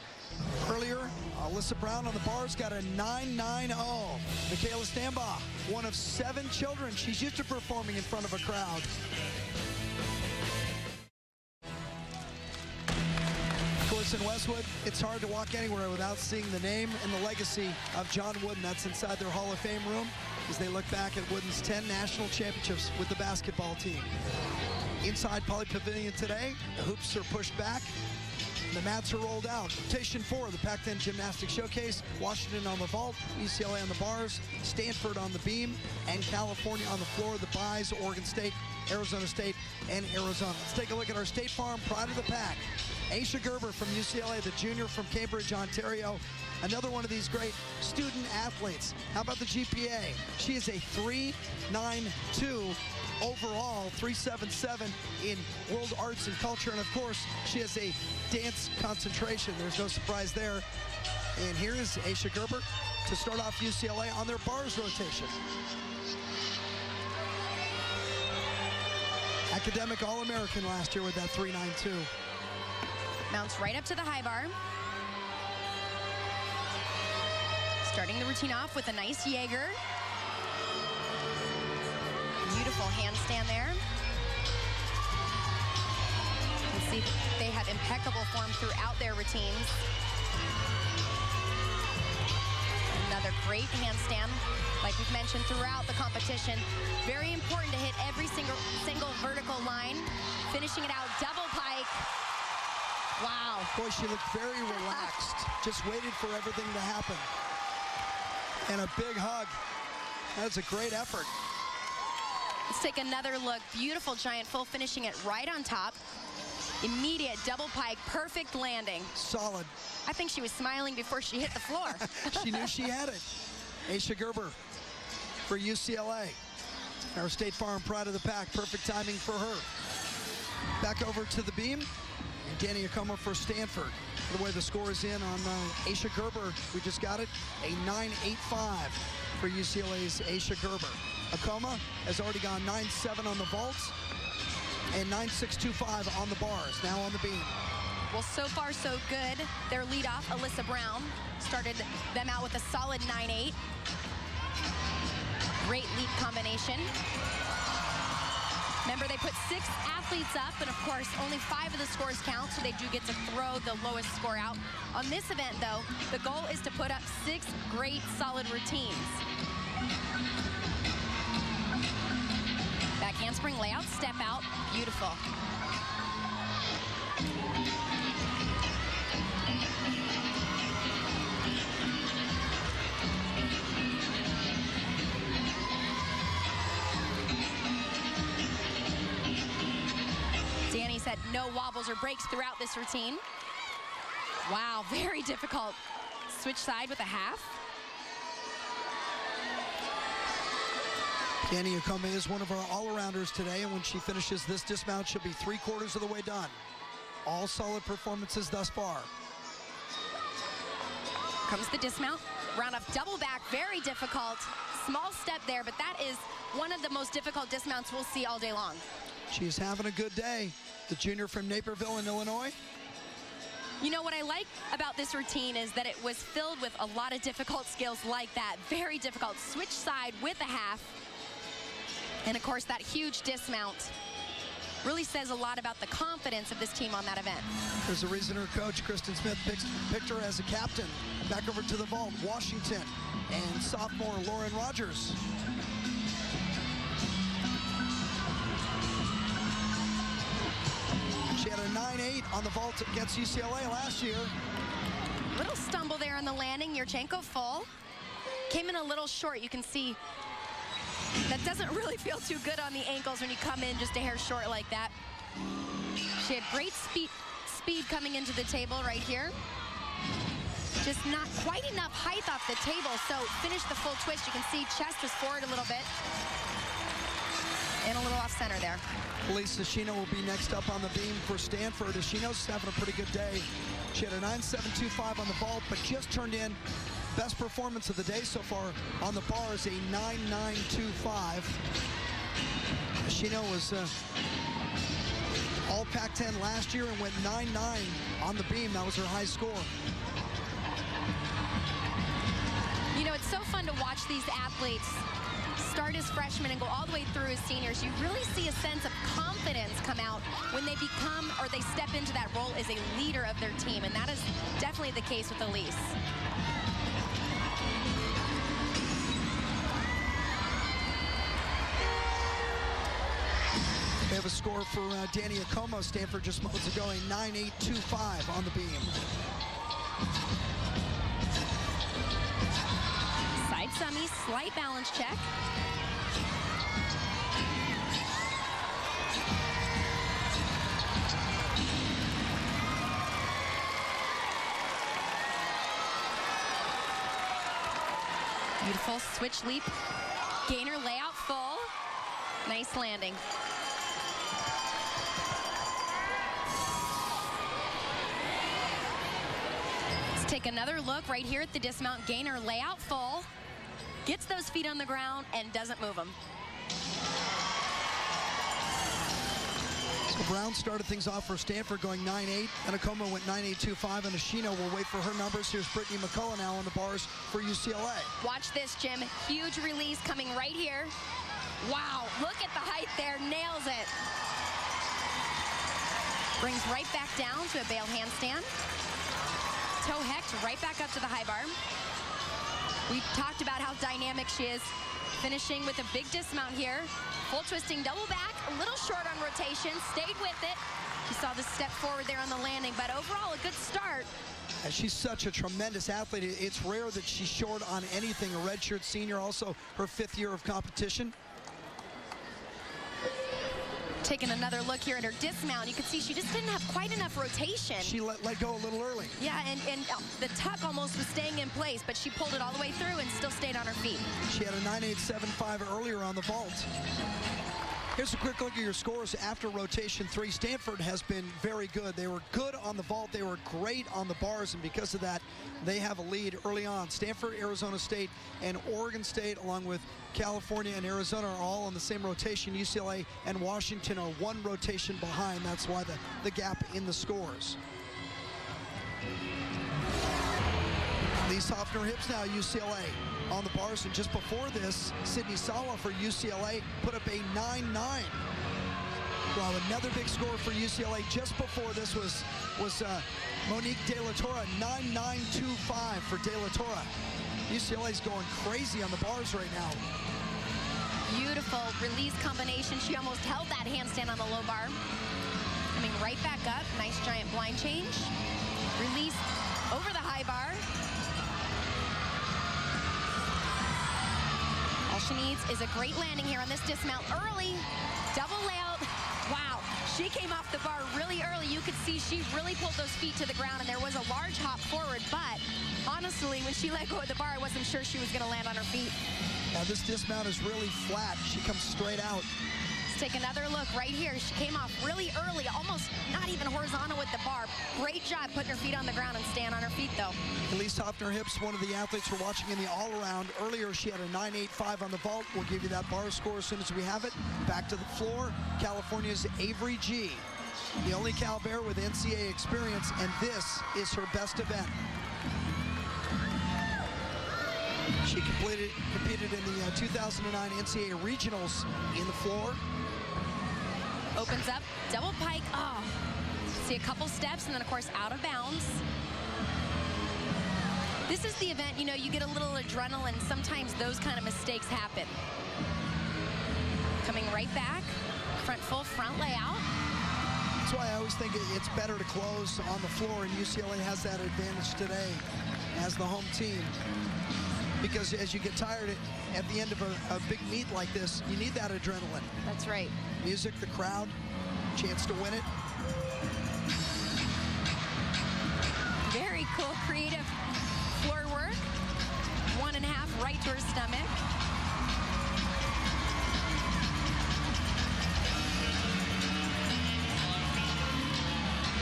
Earlier, Alyssa Brown on the bars got a 9.90. Michaela Stambaugh, one of 7 children. She's used to performing in front of a crowd. Of course, in Westwood, it's hard to walk anywhere without seeing the name and the legacy of John Wooden. That's inside their Hall of Fame room as they look back at Wooden's 10 national championships with the basketball team. Inside Poly Pavilion today, the hoops are pushed back. The mats are rolled out. Rotation 4 of the Pac-10 Gymnastics Showcase. Washington on the vault, UCLA on the bars, Stanford on the beam, and California on the floor. The buys, Oregon State, Arizona State, and Arizona. Let's take a look at our State Farm Pride of the Pack. Aisha Gerber from UCLA, the junior from Cambridge, Ontario. Another one of these great student athletes. How about the GPA? She is a 3.92 overall, 3.77 in world arts and culture, and of course she has a dance concentration. There's no surprise there. And here is Aisha Gerber to start off UCLA on their bars rotation. Academic All-American last year with that 3.92. Mounts right up to the high bar. Starting the routine off with a nice Jaeger. Beautiful handstand there. You can see they have impeccable form throughout their routines. Another great handstand, like we've mentioned throughout the competition. Very important to hit every single vertical line. Finishing it out, double pike. Wow. Boy, she looked very relaxed. Just waited for everything to happen. And a big hug. That's a great effort. Let's take another look. Beautiful giant full, finishing it right on top. Immediate double pike, perfect landing. Solid. I think she was smiling before she hit the floor. She knew she had it. Aisha Gerber for UCLA. Our State Farm pride of the pack. Perfect timing for her. Back over to the beam. And Danny Akoma for Stanford. The way the score is in on Aisha Gerber. We just got it. A 9.85 for UCLA's Aisha Gerber. Akoma has already gone 9.7 on the vaults and 9.625 on the bars. Now on the beam. Well, so far so good. Their leadoff, Alyssa Brown, started them out with a solid 9.8. Great leap combination. Remember, they put 6 athletes up, and of course, only 5 of the scores count, so they do get to throw the lowest score out. On this event, though, the goal is to put up 6 great, solid routines. Back handspring, layout, step out, beautiful. Danny said no wobbles or breaks throughout this routine. Wow, very difficult. Switch side with a half. Danny Akoma is one of our all-arounders today, and when she finishes this dismount, she'll be 3/4 of the way done. All solid performances thus far. Comes the dismount. Round off double back, very difficult. Small step there, but that is one of the most difficult dismounts we'll see all day long. She is having a good day. The junior from Naperville in Illinois. You know what I like about this routine is that it was filled with a lot of difficult skills like that. Very difficult. Switch side with a half. And of course, that huge dismount really says a lot about the confidence of this team on that event. There's a reason her coach, Kristen Smith, picked her as a captain. Back over to the vault, Washington and sophomore Lauren Rogers. She had a 9.8 on the vault against UCLA last year. Little stumble there on the landing. Yurchenko full. Came in a little short. You can see that doesn't really feel too good on the ankles when you come in just a hair short like that. She had great speed coming into the table right here. Just not quite enough height off the table, so finished the full twist. You can see chest was forward a little bit. And a little off center there. Lisa Shino will be next up on the beam for Stanford. Shino's having a pretty good day. She had a 9.725 on the vault, but just turned in best performance of the day so far on the bars, a 9.925. Shino was all Pac-10 last year and went 9.9 on the beam. That was her high score. You know, it's so fun to watch these athletes start as freshmen and go all the way through as seniors. You really see a sense of confidence come out when they become or they step into that role as a leader of their team, and that is definitely the case with Elise. They have a score for Danny Akoma. Stanford just moments ago, a 9.825 on the beam. Side summy, slight balance check. Beautiful switch leap. Gainer layout full. Nice landing. Let's take another look right here at the dismount. Gainer layout full. Gets those feet on the ground and doesn't move them. So Brown started things off for Stanford going 9.8, and Akoma went 9.825, and Ashino will wait for her numbers. Here's Brittany McCullough now on the bars for UCLA. Watch this, Jim. Huge release coming right here. Wow, look at the height there, nails it. Brings right back down to a bail handstand. Toe hecht right back up to the high bar. We've talked about how dynamic she is. Finishing with a big dismount here. Full twisting double back, a little short on rotation, stayed with it. You saw the step forward there on the landing, but overall a good start. And she's such a tremendous athlete. It's rare that she's short on anything. A redshirt senior, also her 5th year of competition. Taking another look here at her dismount, you can see she just didn't have quite enough rotation. She let go a little early. Yeah, and the tuck almost was staying in place, but she pulled it all the way through and still stayed on her feet. She had a 9.875 earlier on the vault. Here's a quick look at your scores after rotation 3. Stanford has been very good. They were good on the vault. They were great on the bars, and because of that, they have a lead early on. Stanford, Arizona State, and Oregon State, along with California and Arizona, are all on the same rotation. UCLA and Washington are 1 rotation behind. That's why the gap in the scores. Lisa Hoffner Hips now, UCLA. On the bars, and just before this, Sydney Sala for UCLA put up a 9.9. Well, another big score for UCLA just before this was Monique De La Torre, 9.925 for De La Torre. UCLA's going crazy on the bars right now. Beautiful release combination. She almost held that handstand on the low bar. Coming right back up. Nice giant blind change. Release over the high bar. All she needs is a great landing here on this dismount. Early, double layout. Wow, she came off the bar really early. You could see she really pulled those feet to the ground, and there was a large hop forward, but honestly, when she let go of the bar, I wasn't sure she was going to land on her feet. Now this dismount is really flat. She comes straight out. Let's take another look right here. She came off really early, almost not even horizontal with the bar. Great job putting her feet on the ground and staying on her feet, though. Elise Hoffner Hips, one of the athletes we're watching in the all-around. Earlier, she had a 9.85 on the vault. We'll give you that bar score as soon as we have it. Back to the floor, California's Avery G. The only Cal Bear with NCAA experience, and this is her best event. She competed in the 2009 NCAA Regionals in the floor. Opens up, double pike. Oh, see a couple steps, and then, of course, out of bounds. This is the event, you know, you get a little adrenaline. Sometimes those kind of mistakes happen. Coming right back, front full front layout. That's why I always think it's better to close on the floor, and UCLA has that advantage today as the home team. Because as you get tired at the end of a big meet like this, you need that adrenaline. That's right. Music, the crowd, chance to win it. Very cool, creative floor work. 1.5 right to her stomach.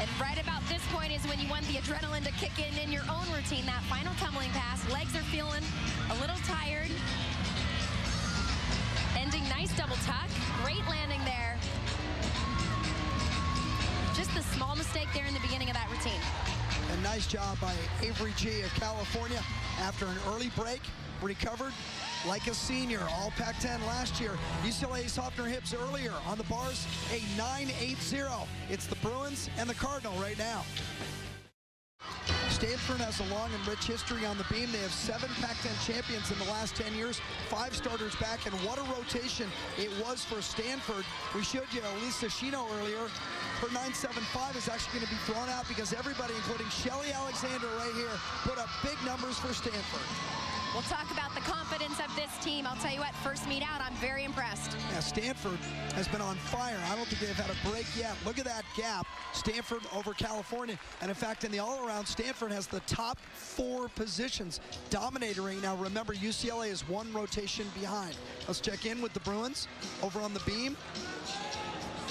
And right about this point is when you want the adrenaline to kick in your own routine. That final tumbling pass, legs are feeling a little tired. Ending nice double tuck, great landing there. Just a small mistake there in the beginning of that routine. A nice job by Avery G of California. After an early break, recovered like a senior. All Pac-10 last year. UCLA's Hoffner Hips earlier on the bars, a 9.80. It's the Bruins and the Cardinal right now. Stanford has a long and rich history on the beam. They have 7 Pac-10 champions in the last 10 years, 5 starters back, and what a rotation it was for Stanford. We showed you Elisa Shino earlier. Her 9.75 is actually going to be thrown out because everybody, including Shelly Alexander right here, put up big numbers for Stanford. We'll talk about the confidence of this team. I'll tell you what, first meet out, I'm very impressed. Yeah, Stanford has been on fire. I don't think they've had a break yet. Look at that gap. Stanford over California. And in fact, in the all-around, Stanford has the top 4 positions dominating right now. Remember, UCLA is 1 rotation behind. Let's check in with the Bruins over on the beam.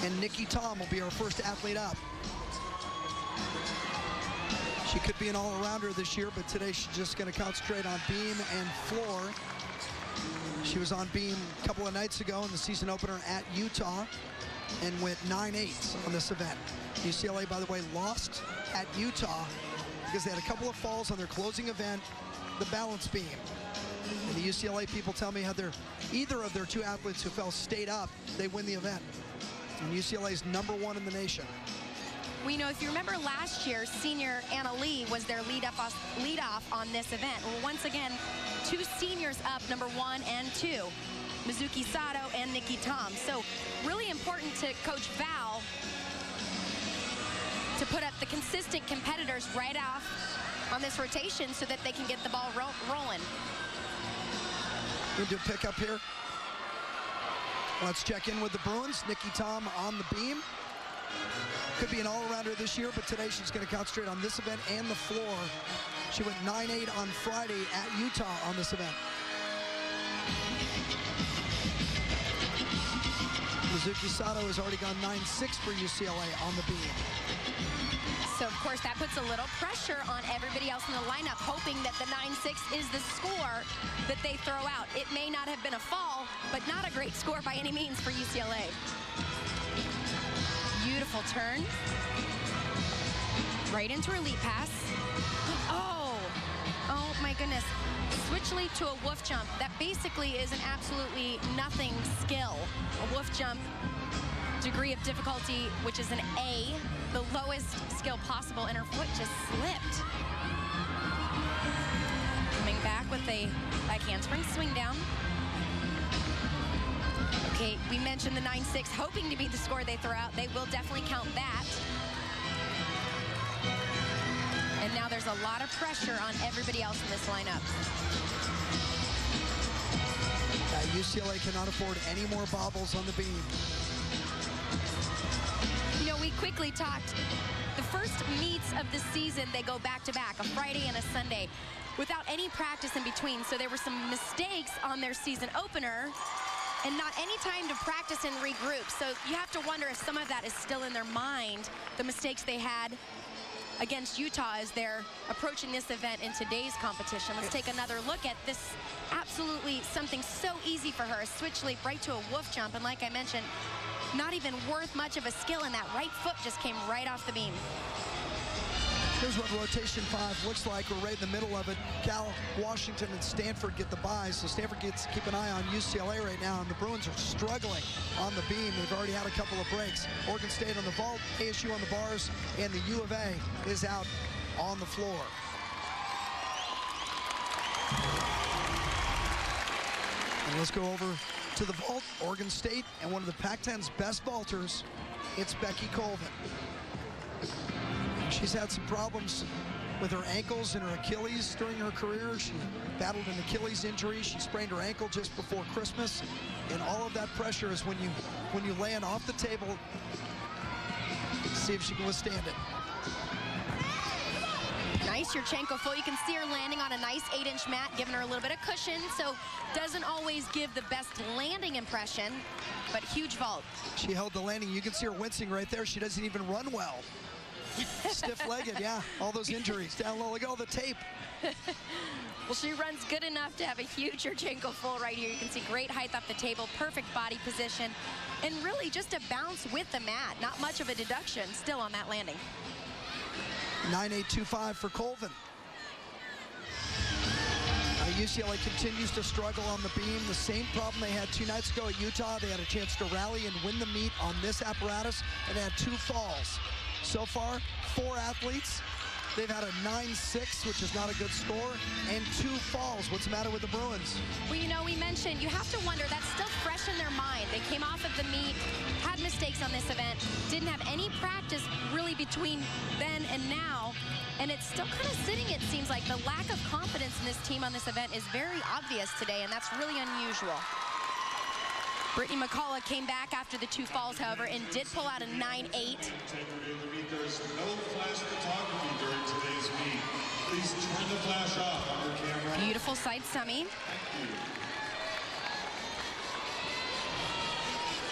And Nikki Tom will be our first athlete up. She could be an all-arounder this year, but today she's just going to concentrate on beam and floor. She was on beam a couple of nights ago in the season opener at Utah and went 9.8 on this event. UCLA, by the way, lost at Utah because they had a couple of falls on their closing event, the balance beam. And the UCLA people tell me how either of their 2 athletes who fell stayed up, they win the event. And UCLA is #1 in the nation. We know, if you remember last year, senior Anna Lee was their lead off on this event. Well, once again, 2 seniors up, #1 and 2, Mizuki Sato and Nikki Tom. So really important to Coach Val to put up the consistent competitors right off on this rotation so that they can get the ball rolling. We'll do a pickup here. Let's check in with the Bruins. Nikki Tom on the beam. Could be an all-arounder this year, but today she's going to concentrate on this event and the floor. She went 9-8 on Friday at Utah on this event. Mizuki Sato has already gone 9-6 for UCLA on the beam. So, of course, that puts a little pressure on everybody else in the lineup, hoping that the 9-6 is the score that they throw out. It may not have been a fall, but not a great score by any means for UCLA. Beautiful turn. Right into her lead pass. Oh my goodness. Switch leap to a woof jump. That basically is an absolutely nothing skill. A woof jump, degree of difficulty, which is an A, the lowest skill possible, and her foot just slipped. Coming back with a back handspring swing down. Okay, we mentioned the 9-6, hoping to be the score they throw out. They will definitely count that. And now there's a lot of pressure on everybody else in this lineup. UCLA cannot afford any more bobbles on the beam. You know, we quickly talked. The first meets of the season, they go back-to-back, a Friday and a Sunday, without any practice in between. So there were some mistakes on their season opener and not any time to practice and regroup. So you have to wonder if some of that is still in their mind, the mistakes they had against Utah as they're approaching this event in today's competition. Let's take another look at this. Absolutely something so easy for her, a switch leap right to a woof jump. And like I mentioned, not even worth much of a skill, and that right foot just came right off the beam. Here's what rotation 5 looks like. We're right in the middle of it. Cal, Washington, and Stanford get the buys. So Stanford gets to keep an eye on UCLA right now, and the Bruins are struggling on the beam. They've already had a couple of breaks. Oregon State on the vault, ASU on the bars, and the U of A is out on the floor. And let's go over to the vault. Oregon State and one of the Pac-10's best vaulters, it's Becky Colvin. She's had some problems with her ankles and her Achilles during her career. She battled an Achilles injury. She sprained her ankle just before Christmas. And all of that pressure is when you land off the table, see if she can withstand it. Nice Yurchenko full. You can see her landing on a nice 8-inch mat, giving her a little bit of cushion, so doesn't always give the best landing impression, but huge vault. She held the landing. You can see her wincing right there. She doesn't even run well. Stiff-legged, yeah. All those injuries down low. Look at all the tape. Well, she runs good enough to have a huge Yurchenko full right here. You can see great height off the table, perfect body position, and really just a bounce with the mat. Not much of a deduction still on that landing. 9.825 for Colvin. UCLA continues to struggle on the beam. The same problem they had 2 nights ago at Utah. They had a chance to rally and win the meet on this apparatus, and they had 2 falls. So far, 4 athletes. They've had a 9-6, which is not a good score, and 2 falls. What's the matter with the Bruins? Well, you know, we mentioned, you have to wonder, that's still fresh in their mind. They came off of the meet, had mistakes on this event, didn't have any practice really between then and now, and it's still kind of sitting, it seems like. The lack of confidence in this team on this event is very obvious today, and that's really unusual. Brittany McCullough came back after the 2 falls, however, and did pull out a 9-8. There's no flash photography during today's meet. Please turn the flash off on your camera. Beautiful side semi.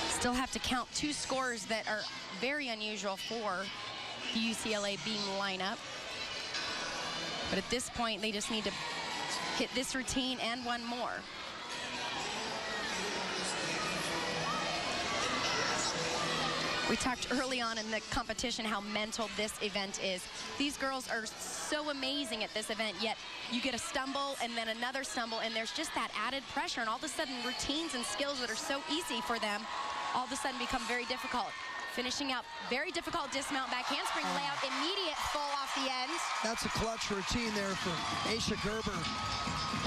Still have to count 2 scores that are very unusual for the UCLA beam lineup. But at this point, they just need to hit this routine and 1 more. We talked early on in the competition how mental this event is. These girls are so amazing at this event, yet you get a stumble and then another stumble, and there's just that added pressure, and all of a sudden routines and skills that are so easy for them all of a sudden become very difficult. Finishing out very difficult dismount back handspring layout, immediate full off the end. That's a clutch routine there for Aisha Gerber.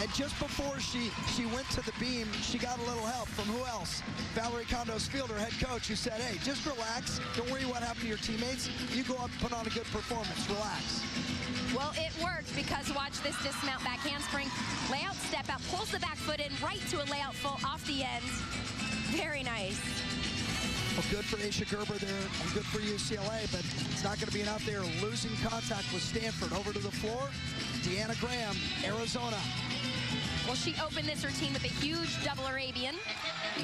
And just before she went to the beam, she got a little help from who else? Valerie Condos-Field, her head coach, who said, hey, just relax. Don't worry what happened to your teammates. You go up and put on a good performance. Relax. Well, it worked because watch this dismount back handspring. Layout step out, pulls the back foot in right to a layout full off the end. Very nice. Well, good for Aisha Gerber there and good for UCLA, but it's not going to be enough there. Losing contact with Stanford. Over to the floor, Deanna Graham, Arizona. Well, she opened this routine with a huge double Arabian.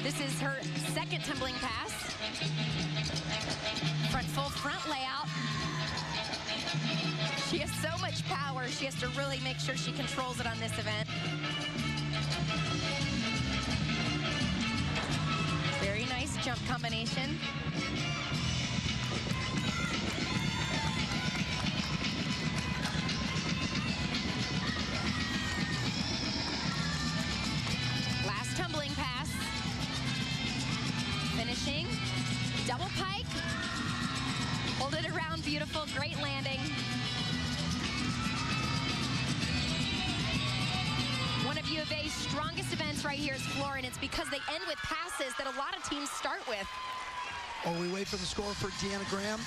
This is her second tumbling pass. Front full front layout. She has so much power. She has to really make sure she controls it on this event. Very nice jump combination. Last tumbling pass. Finishing. Double pike. Hold it around, beautiful, great landing. One of U of A's strongest events right here is floor, and it's because they end with passes that a lot of teams start with. Oh, we wait for the score for Deanna Graham.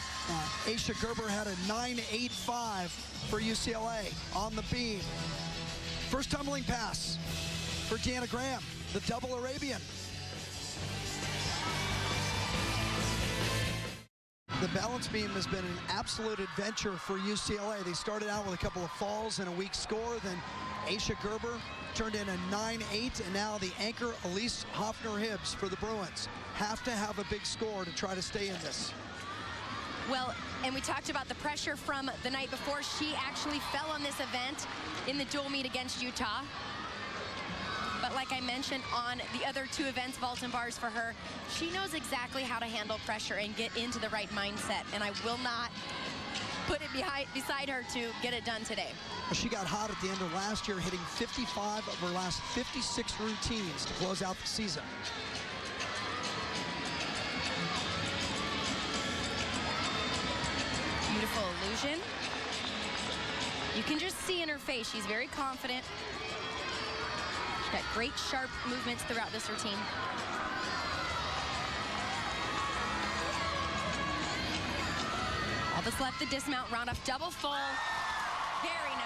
Aisha Gerber had a 9.85 for UCLA on the beam. First tumbling pass for Deanna Graham, the double Arabian. The balance beam has been an absolute adventure for UCLA. They started out with a couple of falls and a weak score. Then Aisha Gerber turned in a 9.8, and now the anchor, Elise Hoffner-Hibbs for the Bruins. Have to have a big score to try to stay in this. Well, and we talked about the pressure from the night before. She actually fell on this event in the dual meet against Utah. But like I mentioned on the other two events, vault and bars for her, she knows exactly how to handle pressure and get into the right mindset. And I will not put it beside her to get it done today. She got hot at the end of last year, hitting 55 of her last 56 routines to close out the season. Beautiful illusion. You can just see in her face, she's very confident. She's got great sharp movements throughout this routine. All that's left, the dismount, round off double full. Very nice.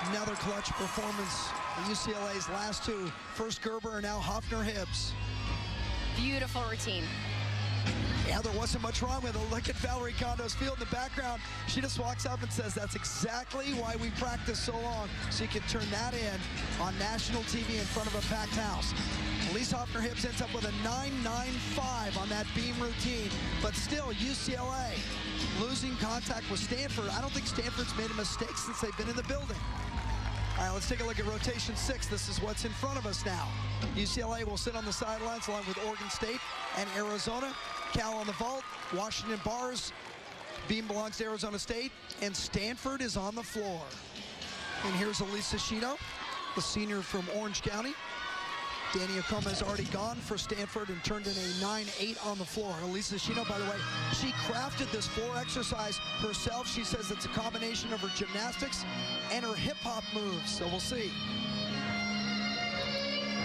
Another clutch performance in UCLA's last two. First Gerber and now Hoffner-Hibbs. Beautiful routine. Yeah, there wasn't much wrong with it. Look at Valerie Condos-Field in the background. She just walks up and says, that's exactly why we practice so long, so you can turn that in on national TV in front of a packed house. Elise Hoffner-Hibbs ends up with a 9.95 on that beam routine, but still UCLA losing contact with Stanford. I don't think Stanford's made a mistake since they've been in the building. All right, let's take a look at rotation 6. This is what's in front of us now. UCLA will sit on the sidelines along with Oregon State and Arizona. Cal on the vault, Washington bars. Beam belongs to Arizona State, and Stanford is on the floor. And here's Elisa Shino, the senior from Orange County. Danny Okoma has already gone for Stanford and turned in a 9.8 on the floor. Elisa Shino, by the way, she crafted this floor exercise herself. She says it's a combination of her gymnastics and her hip-hop moves, so we'll see.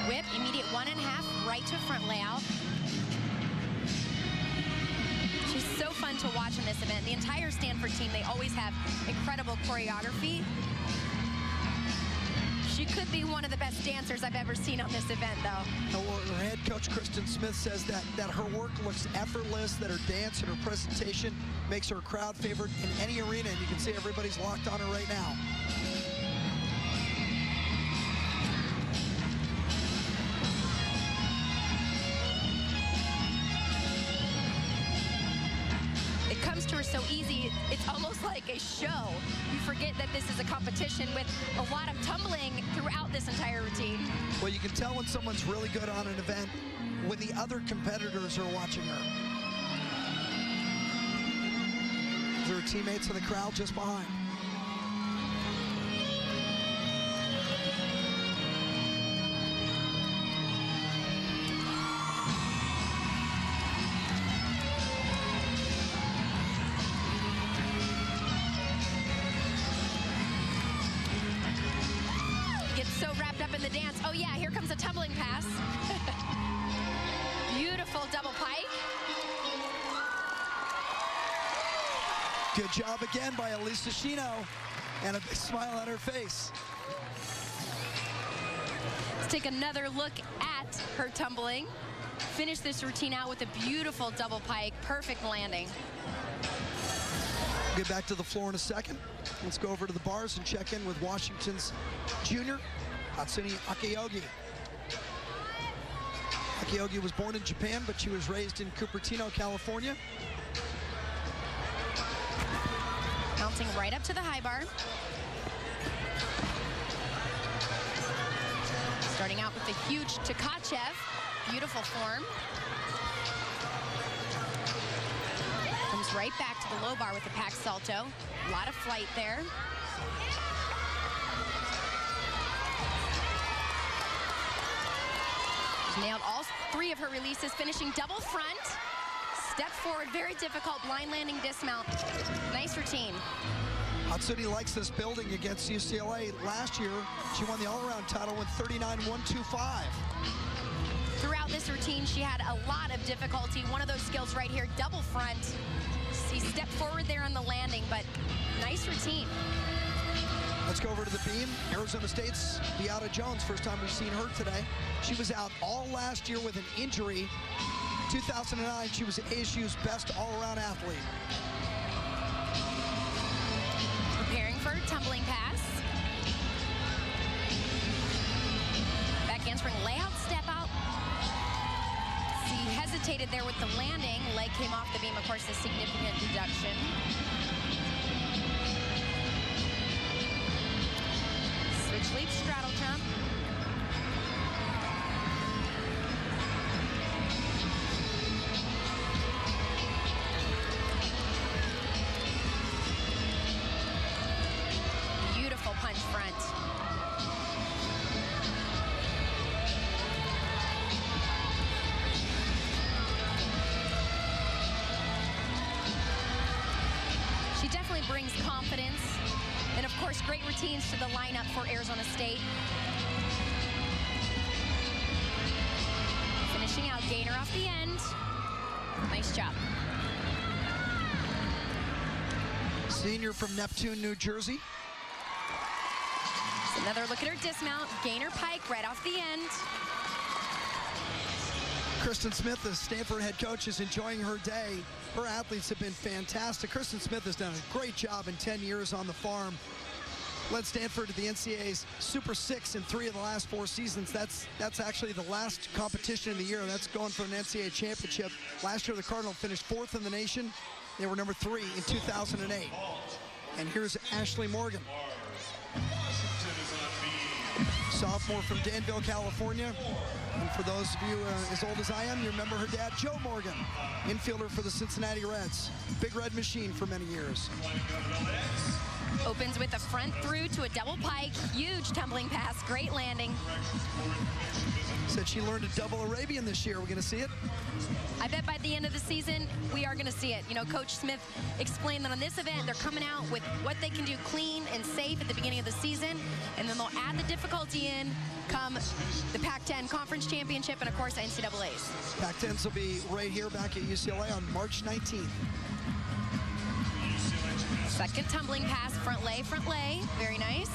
Whip, immediate 1.5, right to front layout. She's so fun to watch in this event. The entire Stanford team, they always have incredible choreography. She could be one of the best dancers I've ever seen on this event, though. Her head coach, Kristen Smith, says that her work looks effortless, that her dance and her presentation makes her a crowd favorite in any arena, and you can see everybody's locked on her right now. It comes to her so easy, it's almost like a show. You forget that this is a competition with a lot of tumbling throughout this entire routine. Well, you can tell when someone's really good on an event when the other competitors are watching her. There are teammates in the crowd just behind. So wrapped up in the dance. Oh yeah, here comes a tumbling pass. Beautiful double pike. Good job again by Elisa Shino, and a big smile on her face. Let's take another look at her tumbling. Finish this routine out with a beautiful double pike, perfect landing. We'll get back to the floor in a second. Let's go over to the bars and check in with Washington's junior, Hatsune Akayogi. Akayogi was born in Japan, but she was raised in Cupertino, California. Bouncing right up to the high bar. Starting out with a huge Tkachev. Beautiful form. Comes right back to the low bar with the Pac salto. A lot of flight there. She nailed all three of her releases, finishing double front. Step forward, very difficult blind landing dismount. Nice routine. Hatsune likes this building against UCLA. Last year, she won the all-around title with 39.125. Throughout this routine, she had a lot of difficulty. One of those skills right here, double front. She stepped forward there on the landing, but nice routine. Let's go over to the beam. Arizona State's Beata Jones, first time we've seen her today. She was out all last year with an injury. 2009, she was ASU's best all-around athlete. Preparing for a tumbling pass. Back handspring layout, step out. She hesitated there with the landing. Leg came off the beam, of course, a significant deduction. Switch leap, straddle jump. Beautiful punch front. She definitely brings confidence. And of course, great routines to the lineup for Arizona State. Finishing out, gainer off the end. Nice job. Senior from Neptune, New Jersey. Another look at her dismount. Gainer pike right off the end. Kristen Smith, the Stanford head coach, is enjoying her day. Her athletes have been fantastic. Kristen Smith has done a great job in 10 years on the farm. Led Stanford to the NCAA's Super 6 in 3 of the last 4 seasons. That's actually the last competition in the year. That's going for an NCAA championship. Last year, the Cardinal finished 4th in the nation. They were number 3 in 2008. And here's Ashley Morgan. Sophomore from Danville, California. And for those of you as old as I am, you remember her dad, Joe Morgan, infielder for the Cincinnati Reds. Big Red Machine for many years. Opens with a front through to a double pike. Huge tumbling pass, great landing. Said she learned a double Arabian this year. Are we going to see it? I bet by the end of the season, we are going to see it. You know, Coach Smith explained that on this event, they're coming out with what they can do clean and safe at the beginning of the season, and then they'll add the difficulty in come the Pac-10 Conference Championship and, of course, NCAAs. Pac-10s will be right here back at UCLA on March 19th. Second tumbling pass, front lay, very nice.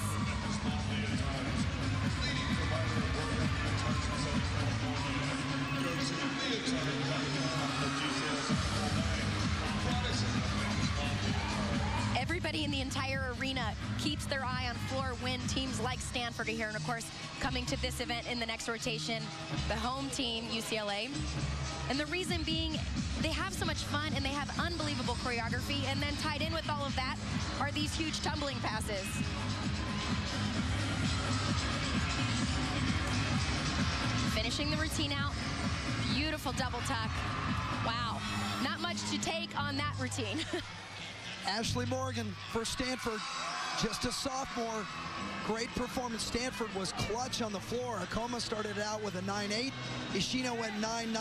Everybody in the entire arena keeps their eye on floor when teams like Stanford are here. And of course, coming to this event in the next rotation, the home team, UCLA. And the reason being, they have so much fun and they have unbelievable choreography. And then tied in with all of that are these huge tumbling passes. Finishing the routine out. Beautiful double tuck. Wow. Not much to take on that routine. Ashley Morgan for Stanford. just a sophomore. Great performance. Stanford was clutch on the floor. Akoma started out with a 9.8. Ishino went 9.9.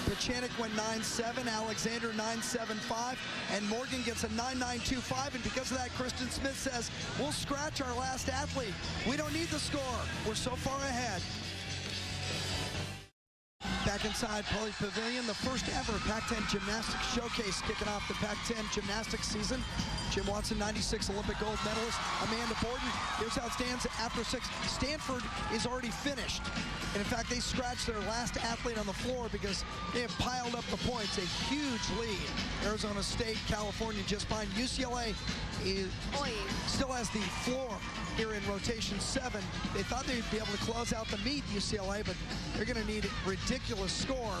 Pachanik went 9.7. Alexander 9.75. And Morgan gets a 9.925. And because of that, Kristen Smith says, we'll scratch our last athlete. We don't need the score. We're so far ahead. Back inside Poly Pavilion, the first ever Pac-10 Gymnastics Showcase kicking off the Pac-10 Gymnastics season. Jim Watson, 96 Olympic gold medalist. Amanda Borden, here's how it stands after 6. Stanford is already finished. And in fact, they scratched their last athlete on the floor because they have piled up the points. A huge lead. Arizona State, California just behind. UCLA still has the floor here in rotation 7. They thought they'd be able to close out the meet, UCLA, but they're going to need a ridiculous score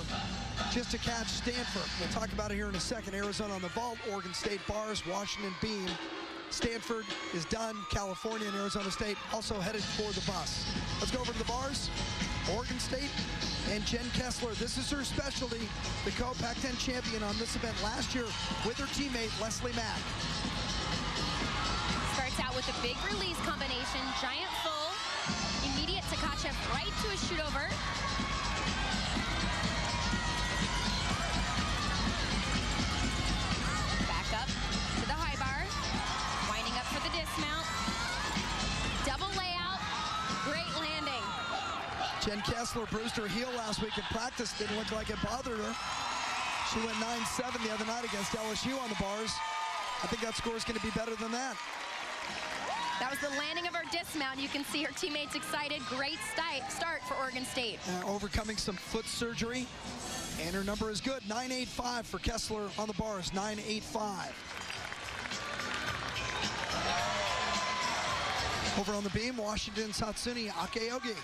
just to catch Stanford. We'll talk about it here in a second. Arizona on the vault, Oregon State bars, Washington beam. Stanford is done. California and Arizona State also headed for the bus. Let's go over to the bars. Oregon State and Jen Kessler. This is her specialty, the co-Pac-10 champion on this event last year with her teammate Leslie Mack. Starts out with a big release combination, giant full, immediate Tkachev right to a shoot over. Back up to the high bar, winding up for the dismount. Double layout, great landing. Jen Kessler bruised her heel last week in practice. Didn't look like it bothered her. She went 9-7 the other night against LSU on the bars. I think that score is going to be better than that. That was the landing of her dismount. You can see her teammates excited. Great start for Oregon State. Overcoming some foot surgery. And her number is good. 9.85 for Kessler on the bars. 9.85. Over on the beam, Washington's Hatsune Akeogi.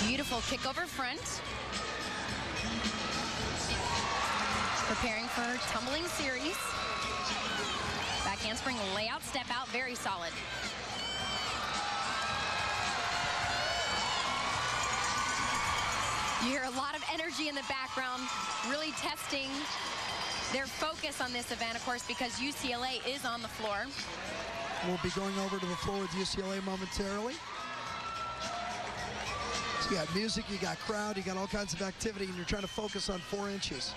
Beautiful kick over front. Preparing for her tumbling series. Back handspring layout, step out, very solid. You hear a lot of energy in the background, really testing their focus on this event, of course, because UCLA is on the floor. We'll be going over to the floor with UCLA momentarily. So you got music, you got crowd, you got all kinds of activity, and you're trying to focus on 4 inches.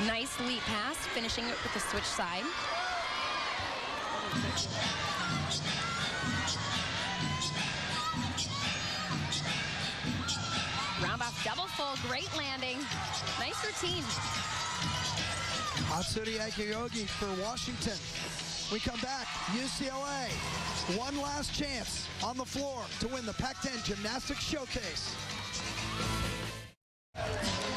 Nice lead pass, finishing it with the switch side. Round off double full, great landing. Nice routine. Hatsune Akeogi for Washington. We come back, UCLA, one last chance on the floor to win the Pac-10 Gymnastics Showcase.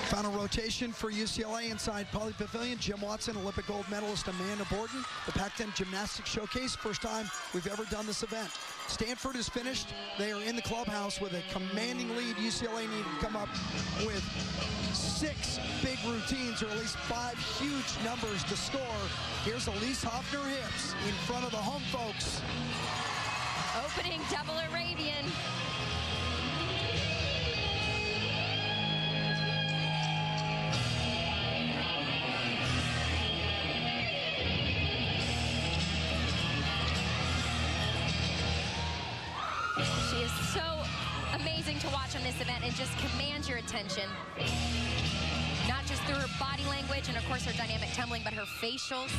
Final rotation for UCLA inside Poly Pavilion. Jim Watson, Olympic gold medalist Amanda Borden. The Pac-10 Gymnastics Showcase, first time we've ever done this event. Stanford is finished. They are in the clubhouse with a commanding lead. UCLA needed to come up with 6 big routines, or at least 5 huge numbers to score. Here's Elise Hoffner-Hibbs in front of the home folks. Opening double Arabian. She is so amazing to watch on this event and just commands your attention. Not just through her body language and, of course, her dynamic tumbling, but her facials.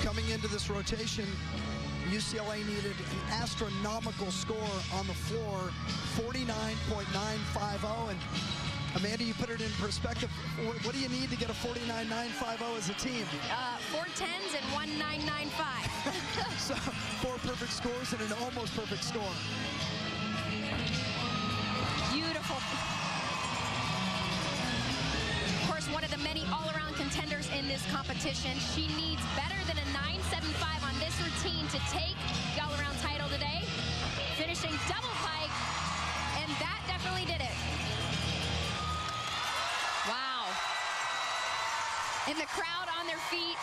Coming into this rotation, UCLA needed an astronomical score on the floor, 49.950. And Amanda, you put it in perspective. What do you need to get a 49.950 as a team? 4 10s and 1.995. So 4 perfect scores and an almost perfect score. Beautiful. Of course, one of the many all-around contenders in this competition. She needs better than a 9.75 on this routine to take the all-around title today. Finishing double pike, and that definitely did it. Wow. And the crowd on their feet.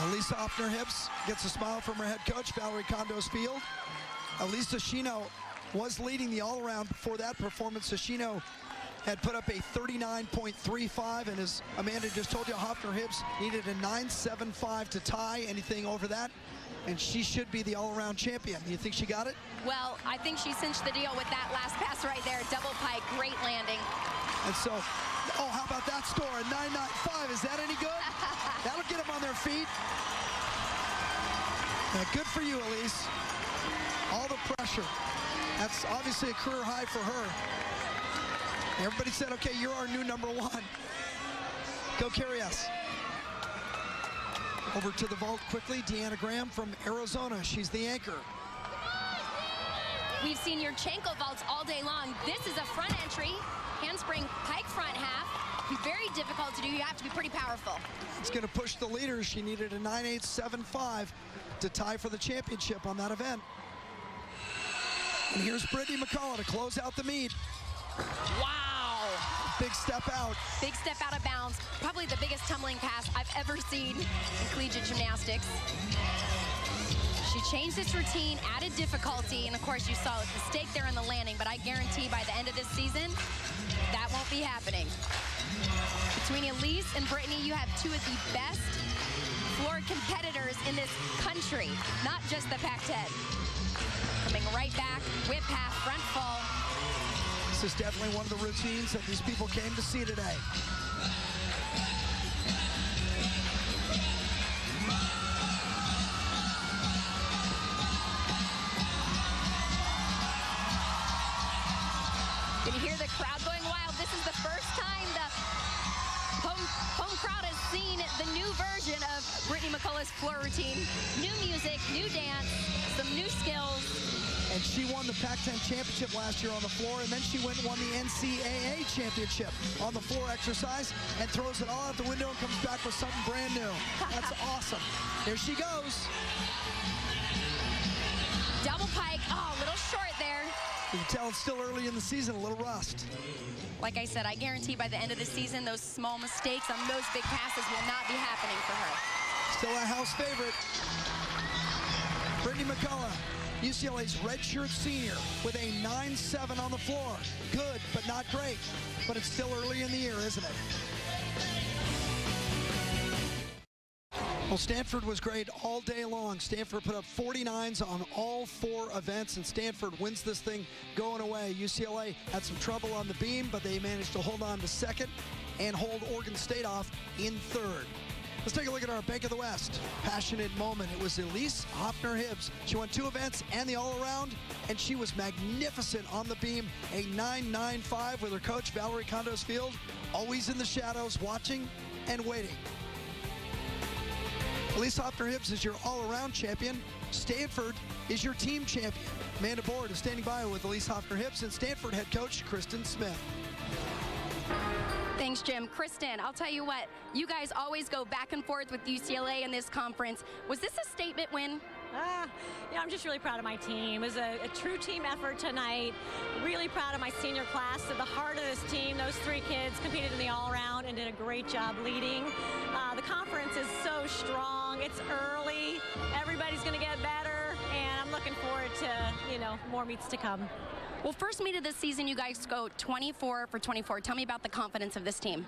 Lisa Hoffner-Hibbs gets a smile from her head coach, Valerie Condos-Field. Elisa Shino was leading the all-around before that performance. Shino had put up a 39.35, and as Amanda just told you, Hoffner-Hibbs needed a 9.75 to tie. Anything over that, and she should be the all-around champion. Do you think she got it? Well, I think she cinched the deal with that last pass right there. Double pike, great landing. And so, oh, how about that score? A 9.95. Is that any good? That'll get them on their feet. Yeah, good for you, Elise. All the pressure. That's obviously a career high for her. Everybody said, okay, you're our new number one. Go carry us. Over to the vault quickly, Deanna Graham from Arizona. She's the anchor. We've seen Yurchenko vaults all day long. This is a front entry, handspring pike front half. Very difficult to do. You have to be pretty powerful. It's going to push the leaders. She needed a 9.875 to tie for the championship on that event. And here's Brittany McCullough to close out the meet. Wow. Big step out. Big step out of bounds. Probably the biggest tumbling pass I've ever seen in collegiate gymnastics. She changed this routine, added difficulty, and of course you saw a mistake there in the landing, but I guarantee by the end of this season, that won't be happening. Between Elise and Brittany, you have two of the best floor competitors in this country, not just the Pac-10. Coming right back, whip half, front fall. This is definitely one of the routines that these people came to see today. You can hear the crowd going wild. This is the first time the home crowd has seen the new version of Brittany McCullough's floor routine. New music, new dance, some new skills. And she won the Pac-10 championship last year on the floor, and then she went and won the NCAA championship on the floor exercise and throws it all out the window and comes back with something brand new. That's awesome. Here she goes. Double pike. Oh, a little short there. You can tell it's still early in the season, a little rust. Like I said, I guarantee by the end of the season, those small mistakes on those big passes will not be happening for her. Still a house favorite. Brittany McCullough, UCLA's redshirt senior, with a 9.7 on the floor. Good, but not great. But it's still early in the year, isn't it? Well, Stanford was great all day long. Stanford put up 49s on all 4 events, and Stanford wins this thing going away. UCLA had some trouble on the beam, but they managed to hold on to second and hold Oregon State off in third. Let's take a look at our Bank of the West passionate moment. It was Elise Hoffner-Hibbs. She won 2 events and the all-around, and she was magnificent on the beam. A 9.95 with her coach, Valerie Condos-Field, always in the shadows, watching and waiting. Elise Hoffner-Hibbs is your all-around champion. Stanford is your team champion. Amanda Board is standing by with Elise Hoffner-Hibbs and Stanford head coach Kristen Smith. Thanks, Jim. Kristen, I'll tell you what, you guys always go back and forth with UCLA in this conference. Was this a statement win? I'm just really proud of my team. It was a true team effort tonight. Really proud of my senior class. At the heart of this team, those 3 kids competed in the all-around and did a great job leading. The conference is so strong. It's early. Everybody's going to get better, and I'm looking forward to, more meets to come. Well, first meet of the season, you guys go 24 for 24. Tell me about the confidence of this team.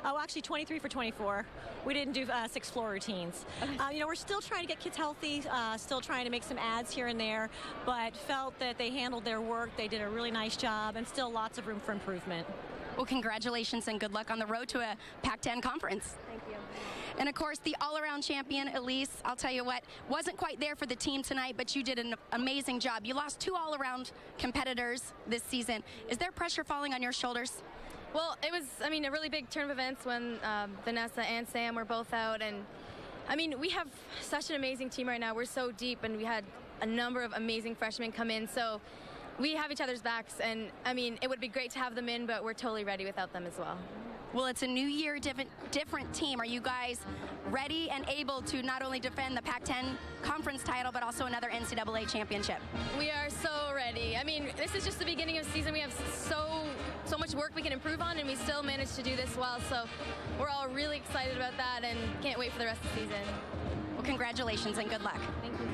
Oh, actually 23 for 24. We didn't do 6 floor routines. Okay. We're still trying to get kids healthy, still trying to make some adds here and there, but felt that they handled their work. They did a really nice job, and still lots of room for improvement. Well, congratulations and good luck on the road to a Pac-10 conference. Thank you. And of course, the all-around champion, Elise, I'll tell you what, wasn't quite there for the team tonight, but you did an amazing job. You lost 2 all-around competitors this season. Is there pressure falling on your shoulders? Well, it was, a really big turn of events when Vanessa and Sam were both out. And, we have such an amazing team right now. We're so deep, and we had a number of amazing freshmen come in. So we have each other's backs, and, it would be great to have them in, but we're totally ready without them as well. Well, it's a new year, different team. Are you guys ready and able to not only defend the Pac-10 conference title, but also another NCAA championship? We are so ready. This is just the beginning of the season. We have so much work we can improve on, and we still managed to do this well. So we're all really excited about that and can't wait for the rest of the season. Well, Congratulations and good luck. Thank you.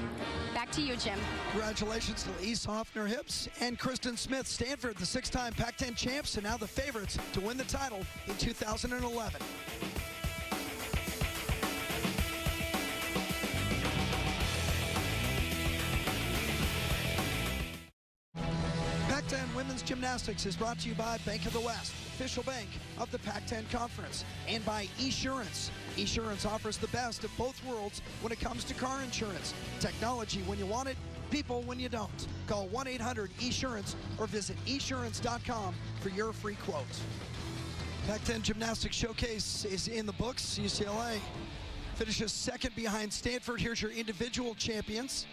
Back to you, Jim. Congratulations to Elise Hoffner-Hips and Kristen Smith. Stanford, the 6-time Pac-10 champs, and now the favorites to win the title in 2011. Pac-10 Women's Gymnastics is brought to you by Bank of the West, official bank of the Pac-10 Conference, and by Esurance. Esurance offers the best of both worlds when it comes to car insurance. Technology when you want it, people when you don't. Call 1-800-ESURANCE or visit esurance.com for your free quote. Pac-10 Gymnastics Showcase is in the books. UCLA finishes second behind Stanford. Here's your individual champions.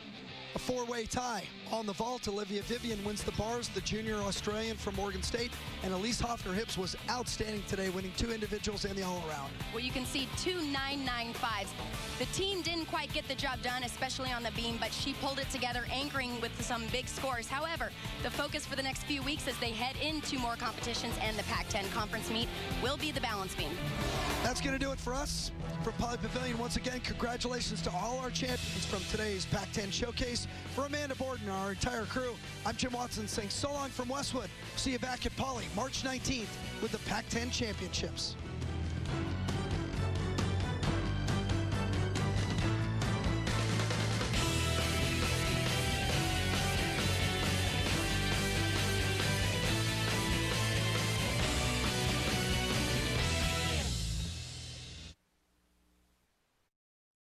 A four-way tie on the vault. Olivia Vivian wins the bars, the junior Australian from Oregon State, and Elise Hoffner-Hips was outstanding today, winning 2 individuals and the all-around. Well, you can see 2 9.95s. The team didn't quite get the job done, especially on the beam, but she pulled it together, anchoring with some big scores. However, the focus for the next few weeks as they head into more competitions and the Pac-10 conference meet will be the balance beam. That's going to do it for us. From Poly Pavilion, once again, congratulations to all our champions from today's Pac-10 Showcase. For Amanda Borden, our entire crew, I'm Jim Watson saying so long from Westwood. See you back at Poly March 19th with the Pac-10 Championships.